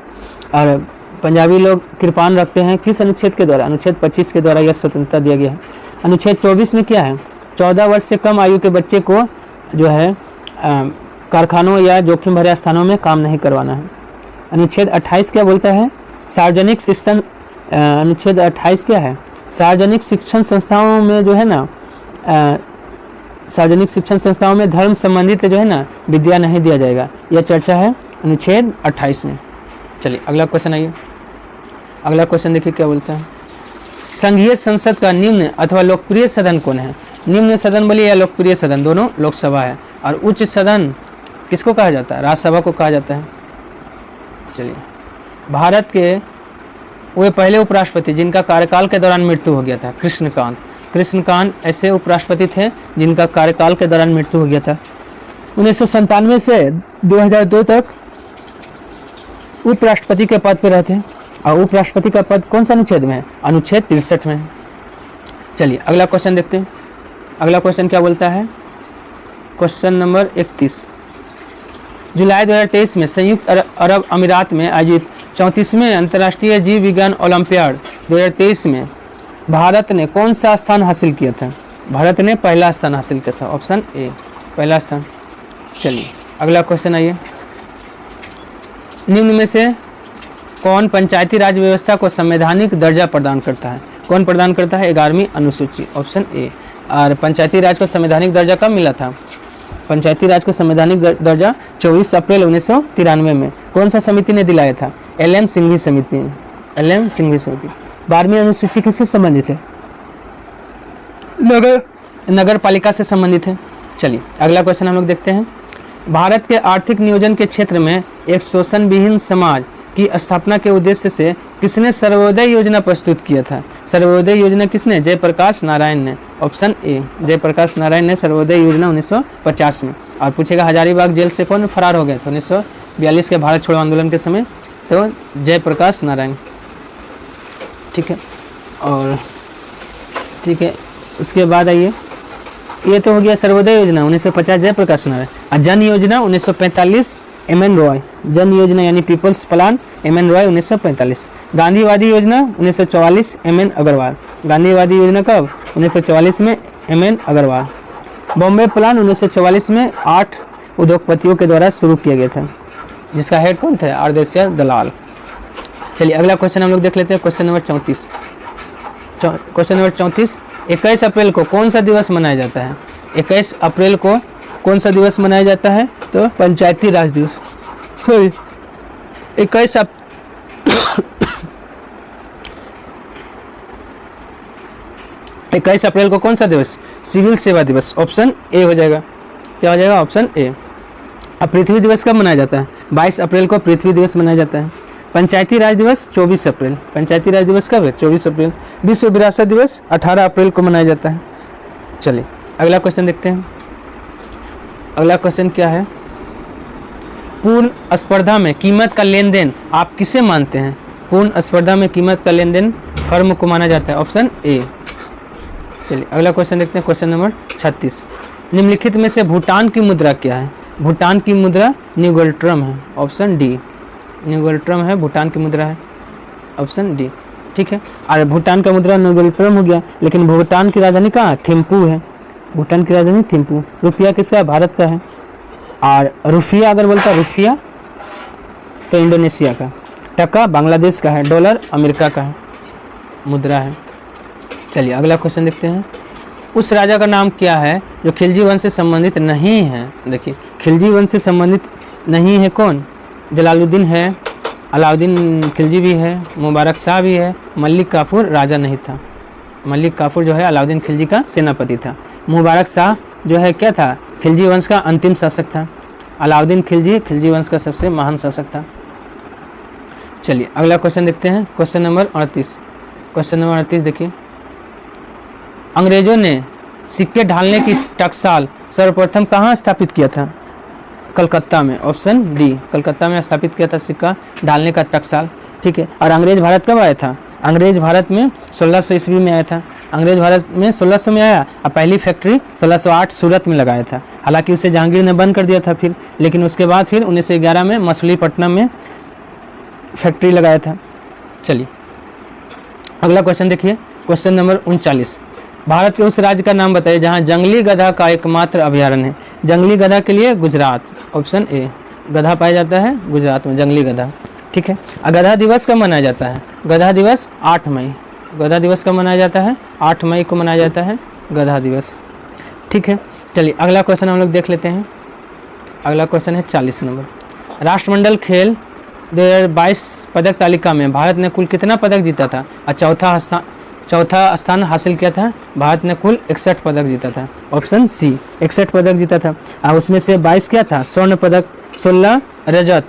और पंजाबी लोग कृपान रखते हैं, किस अनुच्छेद के द्वारा? अनुच्छेद 25 के द्वारा यह स्वतंत्रता दिया गया है। अनुच्छेद 24 में क्या है? 14 वर्ष से कम आयु के बच्चे को जो है कारखानों या जोखिम भरे स्थानों में काम नहीं करवाना है। अनुच्छेद 28 क्या बोलता है? सार्वजनिक शिक्षण, अनुच्छेद 28 क्या है? सार्वजनिक शिक्षण संस्थाओं में जो है ना सार्वजनिक शिक्षण संस्थाओं में धर्म संबंधित जो है ना विद्या नहीं दिया जाएगा, यह चर्चा है अनुच्छेद 28 में। चलिए अगला क्वेश्चन आइए। अगला क्वेश्चन देखिए क्या बोलता है, संघीय संसद का निम्न अथवा लोकप्रिय सदन कौन है? निम्न सदन बोलिए या लोकप्रिय सदन, दोनों लोकसभा है। और उच्च सदन किसको कहा जाता है? राज्यसभा को कहा जाता है। चलिए, भारत के वे पहले उपराष्ट्रपति जिनका कार्यकाल के दौरान मृत्यु हो गया था, कृष्णकांत ऐसे उपराष्ट्रपति थे जिनका कार्यकाल के दौरान मृत्यु हो गया था। 1997 से 2002 तक उपराष्ट्रपति के पद पर रहते हैं। और उपराष्ट्रपति का पद कौन सा अनुच्छेद में है? अनुच्छेद 63 में है। चलिए अगला क्वेश्चन देखते हैं। अगला क्वेश्चन क्या बोलता है? क्वेश्चन नंबर 31, जुलाई 2023 में संयुक्त अरब अमीरात में आयोजित 34वें अंतर्राष्ट्रीय जीव विज्ञान ओलंपियाड 2023 में भारत ने कौन सा स्थान हासिल किया था? भारत ने पहला स्थान हासिल किया था, ऑप्शन ए, पहला स्थान। चलिए अगला क्वेश्चन आइए, निम्न में से कौन पंचायती राज व्यवस्था को संवैधानिक दर्जा प्रदान करता है? कौन प्रदान करता है? 11वीं अनुसूची, ऑप्शन ए। और पंचायती राज को संवैधानिक दर्जा कब मिला था? पंचायती राज को संवैधानिक दर्जा 24 अप्रैल 1993 में कौन सा समिति ने दिलाया था? LM सिंघवी समिति। 12वीं अनुसूची किससे संबंधित है? नगर पालिका से संबंधित है। चलिए अगला क्वेश्चन हम लोग देखते हैं। भारत के आर्थिक नियोजन के क्षेत्र में एक शोषण विहीन समाज की स्थापना के उद्देश्य से किसने सर्वोदय योजना प्रस्तुत किया था? सर्वोदय योजना किसने? जयप्रकाश नारायण ने, ऑप्शन ए, जयप्रकाश नारायण ने सर्वोदय योजना 1950 में। और पूछेगा हजारीबाग जेल से कौन फरार हो गए थे 1942 के भारत छोड़ो आंदोलन के समय? तो जयप्रकाश नारायण। ठीक है, और ठीक है उसके बाद आइए, ये तो हो गया सर्वोदय योजना 1950 जयप्रकाश नारायण। और जन योजना 1945 MN रॉय, जन योजना यानी पीपल्स प्लान MN रॉय 1945। गांधीवादी योजना 1944 MN अग्रवाल, गांधीवादी योजना कब? 1944 में MN अग्रवाल। बॉम्बे प्लान 1944 में 8 उद्योगपतियों के द्वारा शुरू किया गया था, जिसका हेड कौन थे? आरदेशिया दलाल। चलिए अगला क्वेश्चन हम लोग देख लेते हैं, क्वेश्चन नंबर 34। क्वेश्चन नंबर 34, 21 अप्रैल को कौन सा दिवस मनाया जाता है? 21 अप्रैल को कौन सा दिवस मनाया जाता है? तो पंचायती राज दिवस। सॉरी, 21 अप्रैल को कौन सा दिवस? सिविल सेवा दिवस, ऑप्शन ए हो जाएगा। क्या हो जाएगा? Option A. अब पृथ्वी दिवस कब मनाया जाता है? 22 अप्रैल को पृथ्वी दिवस मनाया जाता है। पंचायती राज दिवस 24 अप्रैल, पंचायती राज दिवस कब है? 24 अप्रैल। विश्व विरासत दिवस 18 अप्रैल को मनाया जाता है। चलिए अगला क्वेश्चन देखते हैं। अगला क्वेश्चन क्या है? पूर्ण स्पर्धा में कीमत का लेन देन आप किसे मानते हैं? पूर्ण स्पर्धा में कीमत का लेन देन फर्म को माना जाता है, ऑप्शन ए। चलिए अगला क्वेश्चन देखते हैं, क्वेश्चन नंबर 36। निम्नलिखित में से भूटान की मुद्रा क्या है? भूटान की मुद्रा न्यूगल्ट्रम है, ऑप्शन डी। न्यूगल्ट्रम है, भूटान की मुद्रा है, ऑप्शन डी। ठीक है, और भूटान का मुद्रा न्यूगल्ट्रम हो गया, लेकिन भूटान की राजधानी कहाँ? थिम्पू है, भूटान की राजधानी थिम्पू। रुपया किसका है? भारत का है। और रुफिया अगर बोलता रुफिया तो इंडोनेशिया का, टका बांग्लादेश का है, डॉलर अमेरिका का है, मुद्रा है। चलिए अगला क्वेश्चन देखते हैं। उस राजा का नाम क्या है जो खिलजी वंश से संबंधित नहीं है? देखिए खिलजी वंश से संबंधित नहीं है कौन? जलालुद्दीन है, अलाउद्दीन खिलजी भी है, मुबारक शाह भी है, मलिक काफूर राजा नहीं था। मलिक काफूर जो है अलाउद्दीन खिलजी का सेनापति था। मुबारक शाह जो है क्या था? खिलजी वंश का अंतिम शासक था। अलाउद्दीन खिलजी खिलजी वंश का सबसे महान शासक था। चलिए अगला क्वेश्चन देखते हैं, क्वेश्चन नंबर 38। क्वेश्चन नंबर 38 देखिए, अंग्रेजों ने सिक्के ढालने की टकसाल सर्वप्रथम कहाँ स्थापित किया था? कलकत्ता में। ऑप्शन डी, कलकत्ता में स्थापित किया था सिक्का ढालने का टकसाल। ठीक है, और अंग्रेज भारत कब आया था? अंग्रेज भारत में 1600 ईस्वी में आया था। अंग्रेज भारत में 1600 में आया और पहली फैक्ट्री 1608 सूरत में लगाया था। हालांकि उसे जहांगीर ने बंद कर दिया था फिर, लेकिन उसके बाद फिर 1911 में मछलीपट्टनम में फैक्ट्री लगाया था। चलिए अगला क्वेश्चन देखिए, क्वेश्चन नंबर 39। भारत के उस राज्य का नाम बताइए जहां जंगली गधा का एकमात्र अभयारण्य है। जंगली गधा के लिए गुजरात। ऑप्शन ए, गधा पाया जाता है गुजरात में, जंगली गधा। ठीक है, गधा दिवस कब मनाया जाता है? गधा दिवस 8 मई। गधा दिवस कब मनाया जाता है? 8 मई को मनाया जाता है गधा दिवस। ठीक है, चलिए अगला क्वेश्चन हम लोग देख लेते हैं। अगला क्वेश्चन है 40 नंबर। राष्ट्रमंडल खेल 2022 पदक तालिका में भारत ने कुल कितना पदक जीता था और चौथा स्थान हासिल किया था? भारत ने कुल 61 पदक जीता था। ऑप्शन सी, 61 पदक जीता था और उसमें से 22 क्या था? स्वर्ण पदक, 16 रजत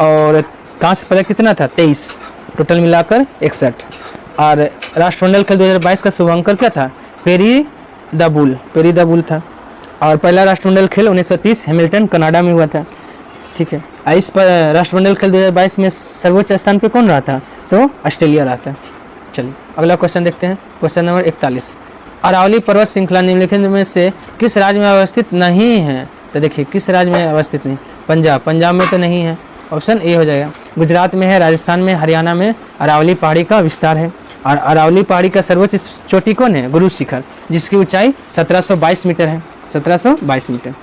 और कांस्य पदक कितना था? 23, टोटल मिलाकर 61। और राष्ट्रमंडल खेल 2022 का शुभांकर क्या था? पेरी द बुल था। और पहला राष्ट्रमंडल खेल 1930 हैमिल्टन कनाडा में हुआ था। ठीक है, इस राष्ट्रमंडल खेल 2022 में सर्वोच्च स्थान पे कौन रहा था? तो ऑस्ट्रेलिया रहा था। चलिए अगला क्वेश्चन देखते हैं, क्वेश्चन नंबर 41। अरावली पर्वत श्रृंखला निम्नलिखित में से किस राज्य में अवस्थित नहीं है? तो देखिए किस राज्य में अवस्थित नहीं? पंजाब में तो नहीं है, ऑप्शन ए हो जाएगा। गुजरात में है, राजस्थान में, हरियाणा में अरावली पहाड़ी का विस्तार है। और अरावली पहाड़ी का सर्वोच्च चोटी कौन है? गुरु शिखर, जिसकी ऊंचाई 1722 मीटर है, 1722 मीटर।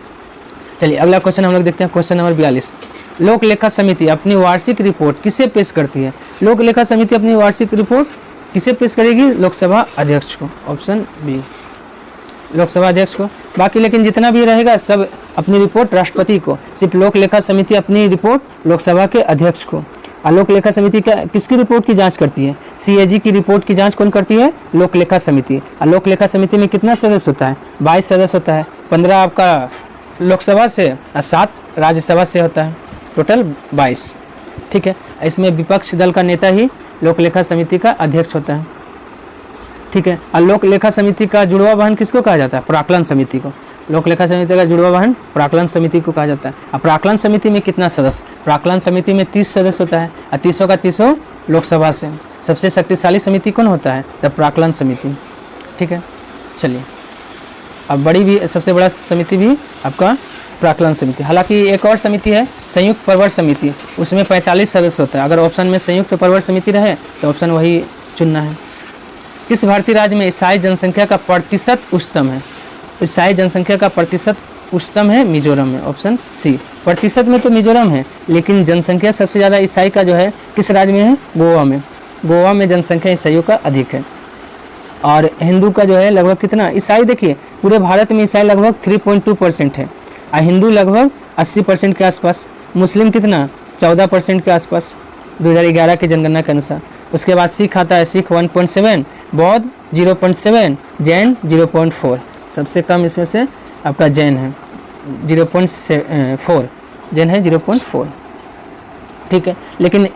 चलिए अगला क्वेश्चन हम लोग देखते हैं, क्वेश्चन नंबर 42। लोक लेखा समिति अपनी वार्षिक रिपोर्ट किसे पेश करती है? लोक लेखा समिति अपनी वार्षिक रिपोर्ट किसे पेश करेगी? लोकसभा अध्यक्ष को। ऑप्शन बी, लोकसभा अध्यक्ष को। बाकी लेकिन जितना भी रहेगा सब अपनी रिपोर्ट राष्ट्रपति को, सिर्फ लोक लेखा समिति अपनी रिपोर्ट लोकसभा के अध्यक्ष को। और लोक लेखा समिति किसकी रिपोर्ट की जांच करती है? CAG की रिपोर्ट की जांच कौन करती है? लोक लेखा समिति। और लोक लेखा समिति में कितना सदस्य होता है? 22 सदस्य होता है। 15 आपका लोकसभा से और 7 राज्यसभा से होता है, टोटल 22। ठीक है, इसमें विपक्ष दल का नेता ही लोक लेखा समिति का अध्यक्ष होता है। ठीक है, और लोक लेखा समिति का जुड़वा वाहन किसको कहा जाता है? प्राक्कलन समिति को। लोक लेखा समिति का जुड़वा वाहन प्राक्कलन समिति को कहा जाता है। और प्राक्कलन समिति में कितना सदस्य? प्राक्कलन समिति में 30 सदस्य होता है और 30 का 30 लोकसभा से। सबसे शक्तिशाली समिति कौन होता है? द प्राक्कलन समिति। ठीक है, चलिए अब बड़ी भी सबसे बड़ा समिति भी आपका प्राक्कलन समिति। हालांकि एक और समिति है संयुक्त प्रवर समिति, उसमें 45 सदस्य होता है। अगर ऑप्शन में संयुक्त प्रवर समिति रहे तो ऑप्शन वही चुनना है। किस भारतीय राज्य में ईसाई जनसंख्या का प्रतिशत उच्चतम है? ईसाई जनसंख्या का प्रतिशत उच्चतम है मिजोरम में। ऑप्शन सी, प्रतिशत में तो मिजोरम है लेकिन जनसंख्या सबसे ज़्यादा ईसाई का जो है किस राज्य में है? गोवा में। गोवा में जनसंख्या ईसाइयों का अधिक है। और हिंदू का जो है लगभग कितना? ईसाई देखिए पूरे भारत में ईसाई लगभग 3.2% है और हिंदू लगभग 80% के आसपास। मुस्लिम कितना? 14% के आसपास 2011 की जनगणना के अनुसार। उसके बाद सिख आता है, सिख 1.7, बौद्ध 0.7, जैन 0.4। सबसे कम इसमें से आपका जैन है 0.4, जैन है 0.4। ठीक है, लेकिन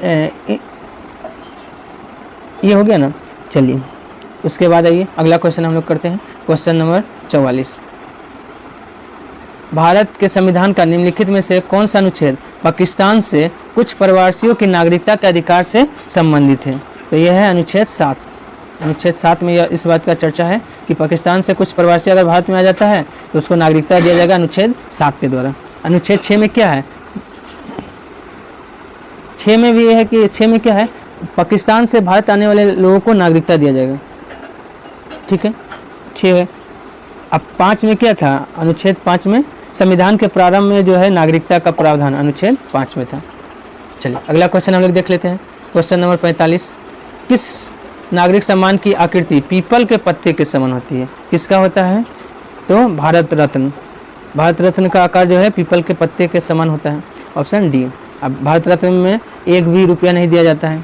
ये हो गया ना। चलिए उसके बाद आइए अगला क्वेश्चन हम लोग करते हैं, क्वेश्चन नंबर 44। भारत के संविधान का निम्नलिखित में से कौन सा अनुच्छेद पाकिस्तान से कुछ प्रवासियों की नागरिकता के अधिकार से संबंधित है? तो यह है अनुच्छेद 7। अनुच्छेद 7 में यह इस बात का चर्चा है कि पाकिस्तान से कुछ प्रवासी अगर भारत में आ जाता है तो उसको नागरिकता दिया जाएगा अनुच्छेद 7 के द्वारा। अनुच्छेद 6 में क्या है? 6 में भी यह है कि 6 में क्या है? पाकिस्तान से भारत आने वाले लोगों को नागरिकता दिया जाएगा। ठीक है, 6 है। अब 5 में क्या था? अनुच्छेद 5 में संविधान के प्रारंभ में जो है नागरिकता का प्रावधान अनुच्छेद 5 में था। चलिए अगला क्वेश्चन हम लोग देख लेते हैं, क्वेश्चन नंबर 45। किस नागरिक सम्मान की आकृति पीपल के पत्ते के समान होती है? किसका होता है? तो भारत रत्न। भारत रत्न का आकार जो है पीपल के पत्ते के समान होता है, ऑप्शन डी। अब भारत रत्न में 1 भी रुपया नहीं दिया जाता है,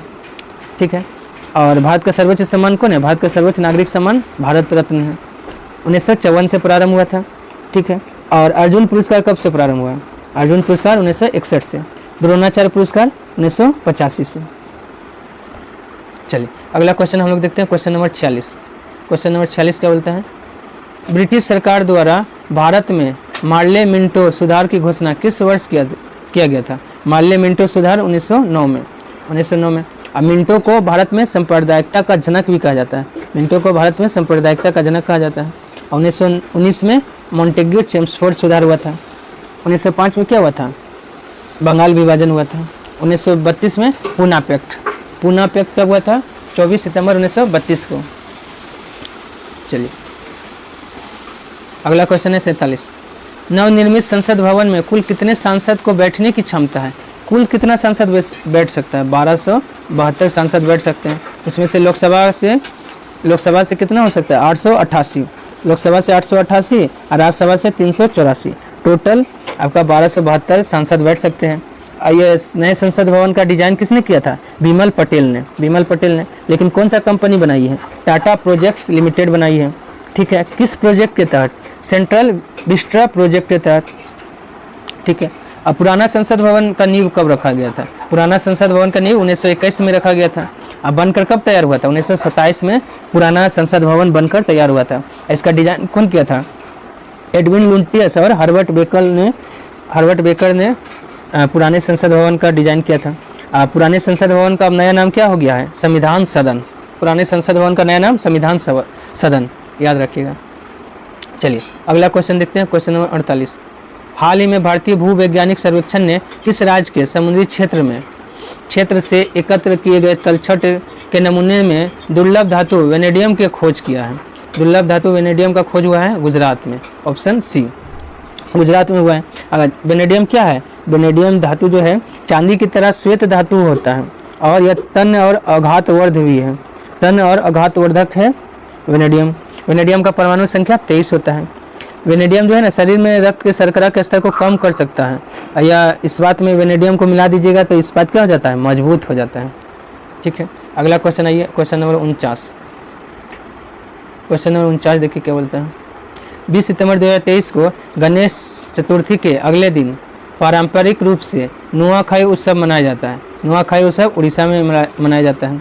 ठीक है। और भारत का सर्वोच्च सम्मान कौन है? भारत का सर्वोच्च नागरिक सम्मान भारत रत्न है। 1954 से प्रारंभ हुआ था, ठीक है। और अर्जुन पुरस्कार कब से प्रारंभ हुआ? अर्जुन पुरस्कार 1961 से, द्रोणाचार्य पुरस्कार 1985 से। चलिए अगला क्वेश्चन हम लोग देखते हैं, क्वेश्चन नंबर 46। क्वेश्चन नंबर 46 क्या बोलता है? ब्रिटिश सरकार द्वारा भारत में मार्ले मिंटो सुधार की घोषणा किस वर्ष किया गया था? मार्ले मिंटो सुधार 1909 में। 1909 में। अब मिंटो को भारत में सांप्रदायिकता का जनक भी कहा जाता है। मिंटो को भारत में सांप्रदायिकता का जनक कहा जाता है। 1919 में मॉन्टेग्यू चेम्सफोर्ड सुधार हुआ था। 1905 में क्या हुआ था? बंगाल विभाजन हुआ था। 1932 में पूना पैक्ट। पूना पैक्ट कब हुआ था? 24 सितंबर 1932 को। चलिए अगला क्वेश्चन है 47। नवनिर्मित संसद भवन में कुल कितने सांसद को बैठने की क्षमता है? कुल कितना सांसद बैठ सकता है? 1272 सांसद बैठ सकते हैं। उसमें से लोकसभा से कितना हो सकता है? 888। लोकसभा से 888 और राज्यसभा से 384। टोटल आपका 1272 सांसद बैठ सकते हैं। ये नए संसद भवन का डिजाइन किसने किया था? बिमल पटेल ने। बिमल पटेल ने। लेकिन कौन सा कंपनी बनाई है? टाटा प्रोजेक्ट्स लिमिटेड बनाई है, ठीक है। किस प्रोजेक्ट के तहत? सेंट्रल विस्टा प्रोजेक्ट के तहत, ठीक है। अब पुराना संसद भवन का नींव कब रखा गया था? पुराना संसद भवन का नींव 1921 में रखा गया था। अब बनकर कब तैयार हुआ था? 1927 में पुराना संसद भवन बनकर तैयार हुआ था। इसका डिजाइन कौन किया था? एडविन लुटियस और हर्बर्ट बेकर ने पुराने संसद भवन का डिजाइन किया था। पुराने संसद भवन का अब नया नाम क्या हो गया है? संविधान सदन। पुराने संसद भवन का नया नाम संविधान सदन, याद रखिएगा। चलिए अगला क्वेश्चन देखते हैं, क्वेश्चन नंबर 48। हाल ही में भारतीय भूवैज्ञानिक सर्वेक्षण ने किस राज्य के समुद्री क्षेत्र से एकत्र किए गए तलछट के नमूने में दुर्लभ धातु वेनेडियम की खोज किया है? दुर्लभ धातु वेनेडियम का खोज हुआ है गुजरात में, ऑप्शन सी। गुजरात में हुआ है। अगर वेनेडियम क्या है? वेनेडियम धातु जो है चांदी की तरह श्वेत धातु होता है और यह तन्य और आघातवर्ध भी है। तन्य और आघातवर्धक है वेनेडियम। वेनेडियम का परमाणु संख्या 23 होता है। वेनेडियम जो है ना शरीर में रक्त के शर्करा के स्तर को कम कर सकता है, या इस्पात में वेनेडियम को मिला दीजिएगा तो इस्पात क्या हो जाता है? मजबूत हो जाता है, ठीक है। अगला क्वेश्चन आइए, क्वेश्चन नंबर 49। क्वेश्चन नंबर 49 देखिए क्या बोलता है। 20 सितंबर 2023 को गणेश चतुर्थी के अगले दिन पारंपरिक रूप से नुआखाई उत्सव मनाया जाता है। नुआखाई उत्सव उड़ीसा में मनाया जाता है।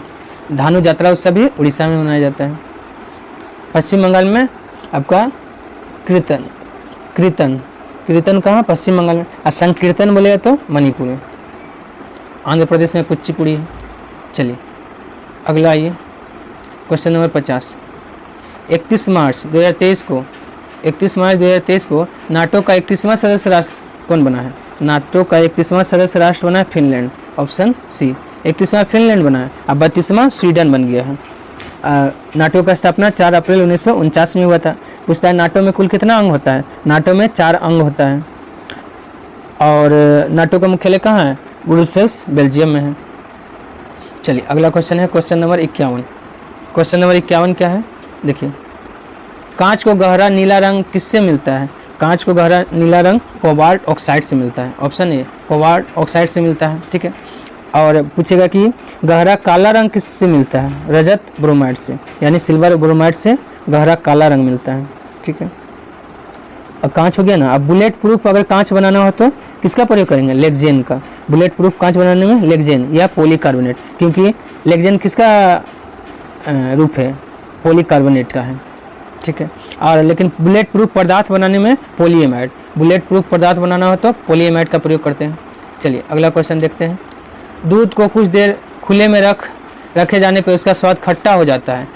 धानु यात्रा उत्सव भी उड़ीसा में मनाया जाता है। पश्चिम बंगाल में आपका कीर्तन कहाँ? पश्चिम बंगाल में। और संकीर्तन बोलेगा तो मणिपुर में। आंध्र प्रदेश में कुचिपुड़ी है। चलिए अगला आइए, क्वेश्चन नंबर 50। 31 मार्च 2023 को नाटो का 31वां सदस्य राष्ट्र कौन बना है? नाटो का 31वां सदस्य राष्ट्र बना है फिनलैंड, ऑप्शन सी। 31वां फिनलैंड बना है। अब 32वां स्वीडन बन गया है। नाटो का स्थापना 4 अप्रैल 1949 में हुआ था। पूछता है नाटो में कुल कितना अंग होता है? नाटो में 4 अंग होता है। और नाटो का मुख्यालय कहाँ है? ब्रुसेल्स, बेल्जियम में है। चलिए अगला क्वेश्चन है, क्वेश्चन नंबर 51। क्वेश्चन नंबर 51 क्या है? देखिए, कांच को गहरा नीला रंग किससे मिलता है? कांच को गहरा नीला रंग कोबाल्ट ऑक्साइड से मिलता है, ऑप्शन ए। कोबाल्ट ऑक्साइड से मिलता है, ठीक है। और पूछेगा कि गहरा काला रंग किससे मिलता है? रजत ब्रोमाइड से, यानी सिल्वर ब्रोमाइड से गहरा काला रंग मिलता है, ठीक है। अब कांच हो गया ना। अब बुलेट प्रूफ अगर कांच बनाना हो तो किसका प्रयोग करेंगे? लेक्जेन का। बुलेट प्रूफ कांच बनाने में लेक्जेन या पॉलीकार्बोनेट, क्योंकि लेक्जेन किसका रूप है? पॉलीकार्बोनेट का है, ठीक है। और लेकिन बुलेट प्रूफ पदार्थ बनाने में पॉलीएमाइड। बुलेट प्रूफ पदार्थ बनाना हो तो पॉलीएमाइड का प्रयोग करते हैं। चलिए अगला क्वेश्चन देखते हैं। दूध को कुछ देर खुले में रखे जाने पर उसका स्वाद खट्टा हो जाता है,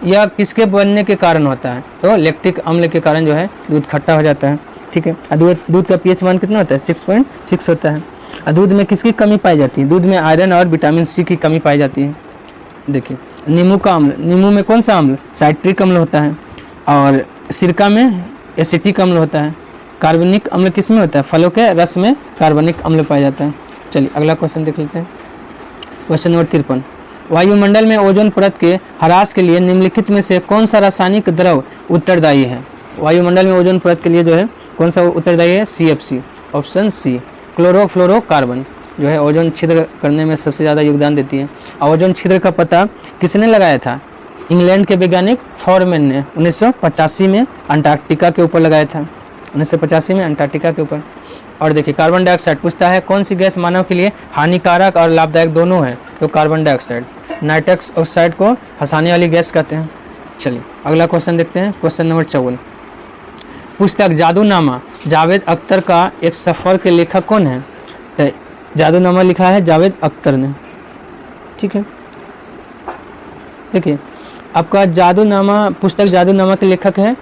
यह किसके बनने के कारण होता है? तो लैक्टिक अम्ल के कारण जो है दूध खट्टा हो जाता है, ठीक है। दूध का पीएच मान कितना होता है? 6.6 होता है। दूध में किसकी कमी पाई जाती है? दूध में आयरन और विटामिन सी की कमी पाई जाती है। देखिए, नींबू का अम्ल, नींबू में कौन सा अम्ल? साइट्रिक अम्ल होता है। और सिरका में एसिटिक अम्ल होता है। कार्बनिक अम्ल किस में होता है? फलों के रस में कार्बनिक अम्ल पाया जाता है। चलिए अगला क्वेश्चन देख लेते हैं, क्वेश्चन नंबर 53। वायुमंडल में ओजोन परत के ह्रास के लिए निम्नलिखित में से कौन सा रासायनिक द्रव उत्तरदायी है? वायुमंडल में ओजोन परत के लिए जो है कौन सा उत्तरदायी है? CFC, option C. क्लोरोफ्लोरोकार्बन जो है ओजोन छिद्र करने में सबसे ज़्यादा योगदान देती है। और ओजोन छिद्र का पता किसने लगाया था? इंग्लैंड के वैज्ञानिक फॉरमैन ने 1985 में अंटार्कटिका के ऊपर लगाया था, 1985 में अंटार्कटिका के ऊपर। और देखिए कार्बन डाइऑक्साइड पूछता है कौन सी गैस मानव के लिए हानिकारक और लाभदायक दोनों है? तो कार्बन डाइऑक्साइड। नाइट्रस ऑक्साइड को हंसाने वाली गैस कहते हैं। चलिए अगला क्वेश्चन देखते हैं, क्वेश्चन नंबर 54। पुस्तक जादूनामा जावेद अख्तर का एक सफ़र के लेखक कौन है? तो जादूनामा लिखा है जावेद अख्तर ने, ठीक है। देखिए आपका जादूनामा, पुस्तक जादूनामा के लेखक है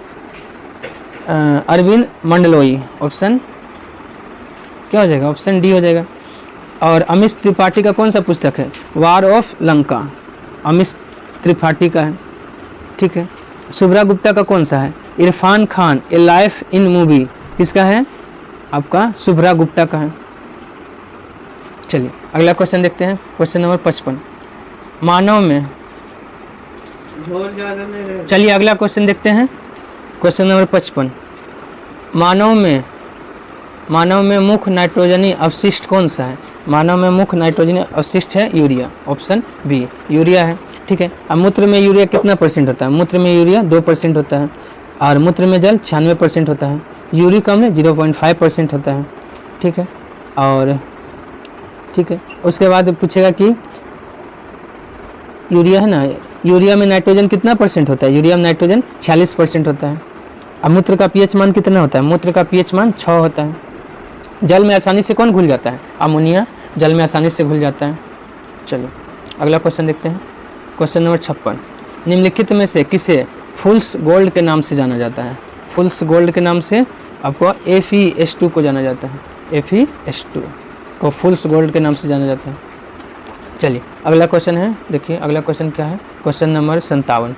अरविंद मंडलोई, ऑप्शन क्या हो जाएगा? ऑप्शन डी हो जाएगा। और अमिश त्रिपाठी का कौन सा पुस्तक है? वार ऑफ लंका, अमिश त्रिपाठी का है, ठीक है। शुभ्रा गुप्ता का कौन सा है? इरफान खान ए लाइफ इन मूवी, किसका है? आपका शुभ्रा गुप्ता का है। चलिए अगला क्वेश्चन देखते हैं, क्वेश्चन नंबर 55। मानव में, चलिए अगला क्वेश्चन देखते हैं, क्वेश्चन नंबर 55। मानव में मुख्य नाइट्रोजनी अवशिष्ट कौन सा है? मानव में मुख्य नाइट्रोजनी अवशिष्ट है यूरिया, ऑप्शन बी यूरिया है, ठीक है। अब मूत्र में यूरिया कितना परसेंट होता है? मूत्र में यूरिया 2% होता है और मूत्र में जल 96% होता है। यूरिक अम्ल 0.5% होता है, ठीक है। और ठीक है उसके बाद पूछेगा कि यूरिया है ना, यूरिया में नाइट्रोजन कितना परसेंट होता है? यूरिया में नाइट्रोजन 46% होता है। अब मूत्र का पीएच मान कितना होता है? मूत्र का पीएच मान 6 होता है। जल में आसानी से कौन घुल जाता है? अमोनिया जल में आसानी से घुल जाता है। चलिए अगला क्वेश्चन देखते हैं, क्वेश्चन नंबर 56। निम्नलिखित में से किसे फुल्स गोल्ड के नाम से जाना जाता है? फुल्स गोल्ड के नाम से आपको FeS2 को जाना जाता है, FeS2 को फुल्स गोल्ड के नाम से जाना जाता है। चलिए अगला क्वेश्चन है, देखिए अगला क्वेश्चन क्या है, क्वेश्चन नंबर 57।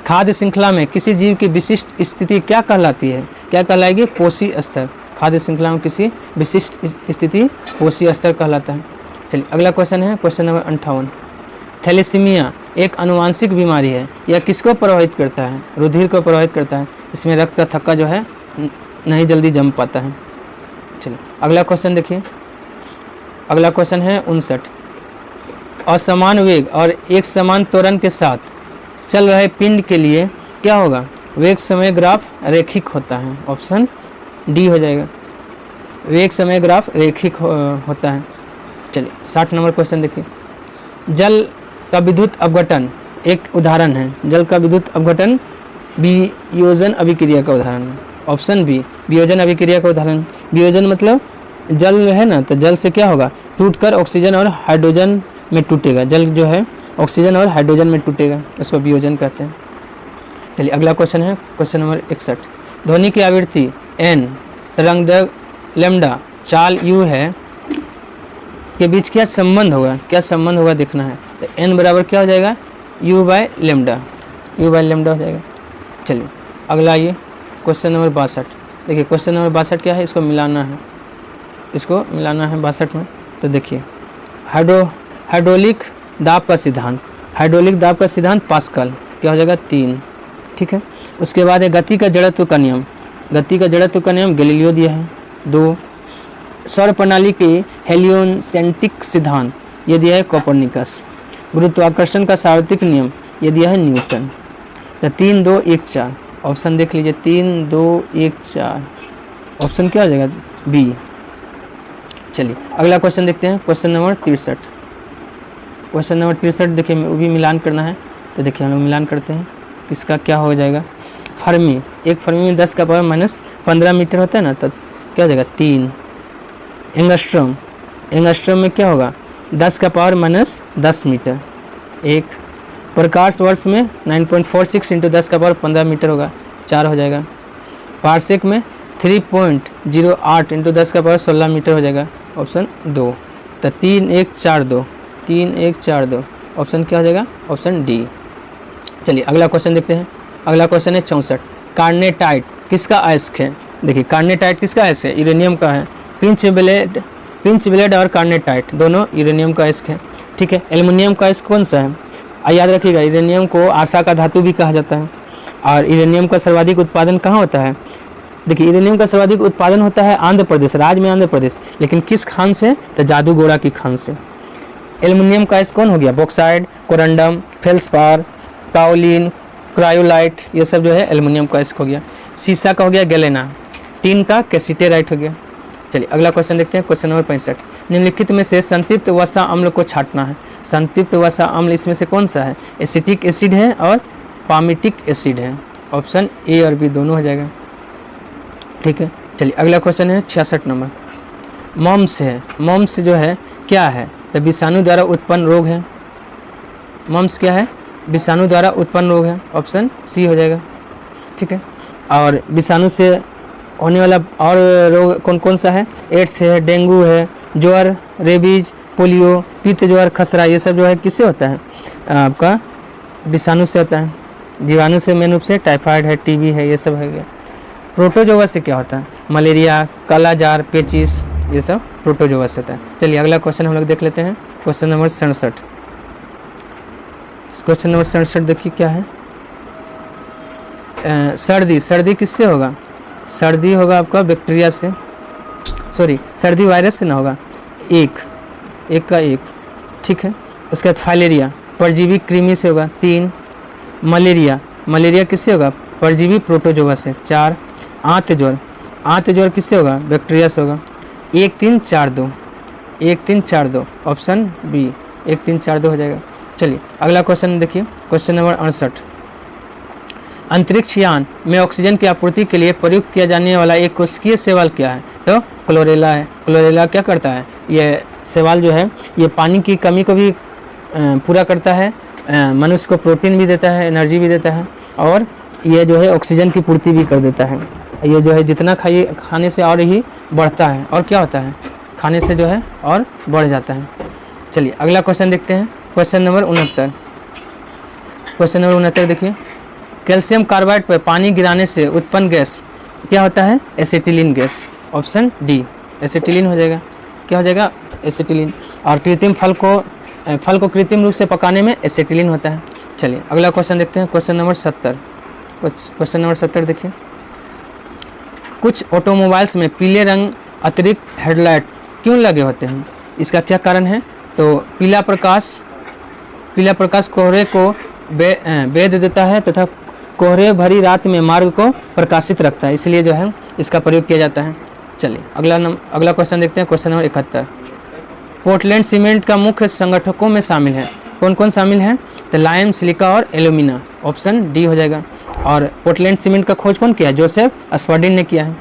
खाद्य श्रृंखला में किसी जीव की विशिष्ट स्थिति क्या कहलाती है? क्या कहलाएगी? पोषी स्तर। खाद्य श्रृंखला में किसी विशिष्ट स्थिति पोषी स्तर कहलाता है। चलिए अगला क्वेश्चन है, क्वेश्चन नंबर 58। थैलेसीमिया एक आनुवांशिक बीमारी है, यह किसको प्रभावित करता है? रुधिर को प्रभावित करता है। इसमें रक्त का थक्का जो है नहीं जल्दी जम पाता है। चलिए अगला क्वेश्चन देखिए, अगला क्वेश्चन है 59। असमान वेग और एक समान त्वरण के साथ चल रहे पिंड के लिए क्या होगा? वेग समय ग्राफ रैखिक होता है, ऑप्शन डी हो जाएगा। वेग समय ग्राफ रैखिक होता है। चलिए 60 नंबर क्वेश्चन देखिए। जल का विद्युत अपघटन एक उदाहरण है। जल का विद्युत अपघटन वियोजन अभिक्रिया का उदाहरण है, ऑप्शन बी वियोजन अभिक्रिया का उदाहरण। वियोजन मतलब जल है ना, तो जल से क्या होगा? टूटकर ऑक्सीजन और हाइड्रोजन में टूटेगा। जल जो है ऑक्सीजन और हाइड्रोजन में टूटेगा, इसको वियोजन कहते हैं। चलिए अगला क्वेश्चन है, क्वेश्चन नंबर 61। ध्वनि की आवृत्ति n, तरंगदैर्घ्य लैम्डा, चाल u है के बीच क्या संबंध होगा? क्या संबंध होगा देखना है। तो n बराबर क्या हो जाएगा? u by lambda, u by lambda हो जाएगा। चलिए अगला आइए, क्वेश्चन नंबर 62। देखिए क्वेश्चन नंबर 62 क्या है? इसको मिलाना है, इसको मिलाना है 62 में। तो देखिए हाइड्रोलिक दाब का सिद्धांत, हाइड्रोलिक दाब का सिद्धांत पास्कल क्या हो जाएगा? 3, ठीक है। उसके बाद है गति का जड़त्व का नियम, गति का जड़त्व का नियम गैलीलियो दिया है। 2 सौर प्रणाली के हेलियोसेंट्रिक सिद्धांत ये दिया है कोपर्निकस। गुरुत्वाकर्षण का सार्वत्रिक नियम ये दिया है न्यूटन। तो 3, 2, 1, 4 ऑप्शन देख लीजिए। 3, 2, 1, 4 ऑप्शन क्या हो जाएगा? बी। चलिए अगला क्वेश्चन देखते हैं, क्वेश्चन नंबर 63। क्वेश्चन नंबर 63 देखिए वो भी मिलान करना है। तो देखिए हम लोग मिलान करते हैं, किसका क्या हो जाएगा? फर्मी, एक फर्मी में 10 का पावर माइनस 15 मीटर होता है ना, तो क्या हो जाएगा? 3। एंगस्ट्रॉम, एंगस्ट्रॉम में क्या होगा? 10 का पावर माइनस 10 मीटर। 1 प्रकाश वर्ष में 9.46 इंटू 10 का पावर 15 मीटर होगा, 4 हो जाएगा। पारसेक में 3.08 इंटू 10 का पावर 16 मीटर हो जाएगा, ऑप्शन 2। तो 3, 1, 4, 2, 3, 1, 4, 2 ऑप्शन क्या हो जाएगा? Option D. चलिए अगला क्वेश्चन देखते हैं, अगला क्वेश्चन है 64। कार्नेटाइट किसका अयस्क है? देखिए कार्नेटाइट किसका अयस्क है? यूरेनियम का है। पिंच ब्लेड और कार्नेटाइट दोनों यूरेनियम का अयस्क है, ठीक है। एल्युमिनियम का अयस्क कौन सा है? याद रखिएगा यूरेनियम को आशा का धातु भी कहा जाता है। और यूरेनियम का सर्वाधिक उत्पादन कहाँ होता है? देखिए यूरेनियम का सर्वाधिक उत्पादन होता है आंध्र प्रदेश राज्य में, आंध्र प्रदेश, लेकिन किस खान से? तो जादूगोड़ा की खान से। एल्युमिनियम का अयस्क कौन हो गया? Bauxite, corundum, feldspar, kaolin, cryolite, ये सब जो है एल्युमिनियम का अयस्क हो गया। सीसा का हो गया गैलेना, टीन का कैसिटेराइट हो गया। चलिए अगला क्वेश्चन देखते हैं, क्वेश्चन नंबर 65। निम्नलिखित में से संतृप्त वसा अम्ल को छांटना है। संतृप्त वसा अम्ल इसमें से कौन सा है? एसिटिक एसिड है और पामिटिक एसिड है। ऑप्शन ए और बी दोनों हो जाएगा, ठीक है। चलिए अगला क्वेश्चन है 66 नंबर। मम्स है, मम्स जो है क्या है? तो विषाणु द्वारा उत्पन्न रोग है। मम्स क्या है? विषाणु द्वारा उत्पन्न रोग है। ऑप्शन सी हो जाएगा, ठीक है। और विषाणु से होने वाला और रोग कौन कौन सा है? एड्स है, डेंगू है, ज्वर, रेबीज, पोलियो, पित्त ज्वर, खसरा, ये सब जो है किससे होता है? आपका विषाणु से होता है। जीवाणु से मेन रूप से टाइफाइड है, टीबी है, ये सब है गया। प्रोटोजोआ से क्या होता है? मलेरिया, कालाजार, पेचिस, ये सब प्रोटोजोआ से होता है। चलिए अगला क्वेश्चन हम लोग देख लेते हैं, क्वेश्चन नंबर 67। क्वेश्चन नंबर 67 देखिए क्या है। सर्दी, सर्दी किससे होगा? सर्दी होगा आपका बैक्टीरिया से, सॉरी सर्दी वायरस से ना होगा, एक का एक, ठीक है। उसके बाद फाइलेरिया परजीवी कृमि से होगा, 3। मलेरिया, मलेरिया किससे होगा? परजीवी प्रोटोजोआ से, 4। आंत ज्वर, आंत ज्वर किससे होगा? बैक्टीरिया से होगा। 1 3 4 2, 1 3 4 2, ऑप्शन बी 1 3 4 2 हो जाएगा। चलिए अगला क्वेश्चन देखिए, क्वेश्चन नंबर 68। अंतरिक्ष यान में ऑक्सीजन की आपूर्ति के लिए प्रयुक्त किया जाने वाला एक कोशिकीय शैवाल क्या है? तो क्लोरेला है। क्लोरेला क्या करता है? ये शैवाल जो है ये पानी की कमी को भी पूरा करता है, मनुष्य को प्रोटीन भी देता है, एनर्जी भी देता है, और ये जो है ऑक्सीजन की पूर्ति भी कर देता है। ये जो है जितना खाइए खाने से और ही बढ़ता है, और क्या होता है? खाने से जो है और बढ़ जाता है। चलिए अगला क्वेश्चन देखते हैं, क्वेश्चन नंबर 69। क्वेश्चन नंबर 69 देखिए। कैल्शियम कार्बाइड पर पानी गिराने से उत्पन्न गैस क्या होता है? Acetylene gas. Option D acetylene हो जाएगा। क्या हो जाएगा? एसिटिलीन। और कृत्रिम फल को कृत्रिम रूप से पकाने में एसिटिलीन होता है। चलिए अगला क्वेश्चन देखते हैं, क्वेश्चन नंबर 70। क्वेश्चन नंबर 70 देखिए। कुछ ऑटोमोबाइल्स में पीले रंग अतिरिक्त हेडलाइट क्यों लगे होते हैं? इसका क्या कारण है? तो पीला प्रकाश कोहरे को भेद देता है तथा कोहरे भरी रात में मार्ग को प्रकाशित रखता है, इसलिए जो है इसका प्रयोग किया जाता है। चलिए अगला क्वेश्चन देखते हैं, क्वेश्चन नंबर 71। पोर्टलैंड सीमेंट का मुख्य संगठकों में शामिल है, कौन कौन शामिल है? तो लाइम, सिलिका और एल्यूमिना। ऑप्शन डी हो जाएगा। और पोर्टलैंड सीमेंट का खोज कौन किया? जोसेफ स्पर्डिन ने किया है।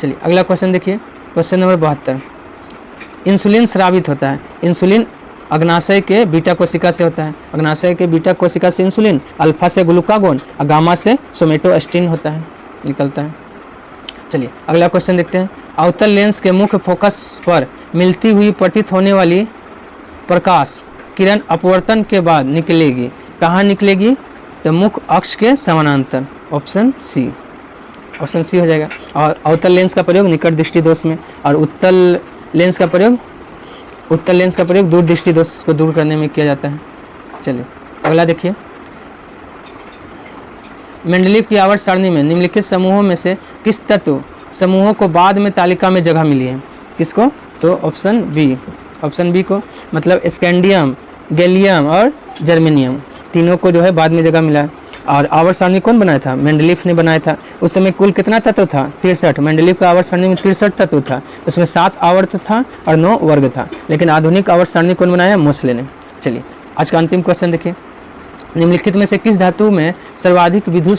चलिए अगला क्वेश्चन देखिए, क्वेश्चन नंबर 72। इंसुलिन स्रावित होता है। इंसुलिन अग्नाशय के बीटा कोशिका से होता है। अग्नाशय के बीटा कोशिका से इंसुलिन, अल्फा से ग्लूकागोन और गामा से सोमेटोस्टिन होता है, निकलता है। चलिए अगला क्वेश्चन देखते हैं। अवतल लेंस के मुख्य फोकस पर मिलती हुई प्रतीत होने वाली प्रकाश किरण अपवर्तन के बाद निकलेगी, कहाँ निकलेगी? तो मुख्य अक्ष के समानांतर। ऑप्शन सी हो जाएगा। और अवतल लेंस का प्रयोग निकट दृष्टि दोष में, और उत्तल लेंस का प्रयोग दूर दृष्टि दोष को दूर करने में किया जाता है। चलिए अगला देखिए। मेंडलीव की आवर्त सारणी में निम्नलिखित समूहों में से किस तत्व समूहों को बाद में तालिका में जगह मिली है? किसको? तो ऑप्शन बी को, मतलब स्कैंडियम, गैलियम और जर्मेनियम, तीनों को जो है बाद में जगह मिला है। और आवर्त सारणी कौन बनाया था? मेंडलीव ने बनाया था। उस समय कुल कितना तत्व था? 63। मेंडलीव का आवर्त सारणी में 63 तत्व था, उसमें 7 आवर्त था और 9 वर्ग था। लेकिन आधुनिक आवर्त सारणी कौन बनाया? मोसले ने। चलिए आज का अंतिम क्वेश्चन देखिए। निम्नलिखित में से किस धातु में सर्वाधिक विद्युत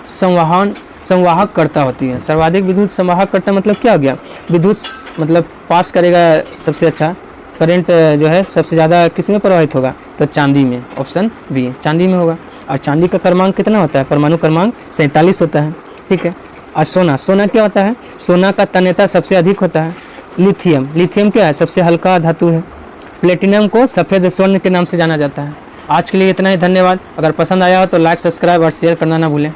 संवाहक कर्ता होती है? सर्वाधिक विद्युत संवाहक कर्ता मतलब क्या हो गया? विद्युत मतलब पास करेगा सबसे अच्छा, करंट जो है सबसे ज़्यादा किस में प्रवाहित होगा? तो चांदी में। ऑप्शन बी चांदी में होगा। और चांदी का क्रमांक कितना होता है? परमाणु क्रमांक 47 होता है, ठीक है। और सोना क्या होता है? सोना का तन्यता सबसे अधिक होता है। लिथियम क्या है? सबसे हल्का धातु है। प्लेटिनम को सफ़ेद स्वर्ण के नाम से जाना जाता है। आज के लिए इतना ही, धन्यवाद। अगर पसंद आया हो तो लाइक, सब्सक्राइब और शेयर करना ना भूलें।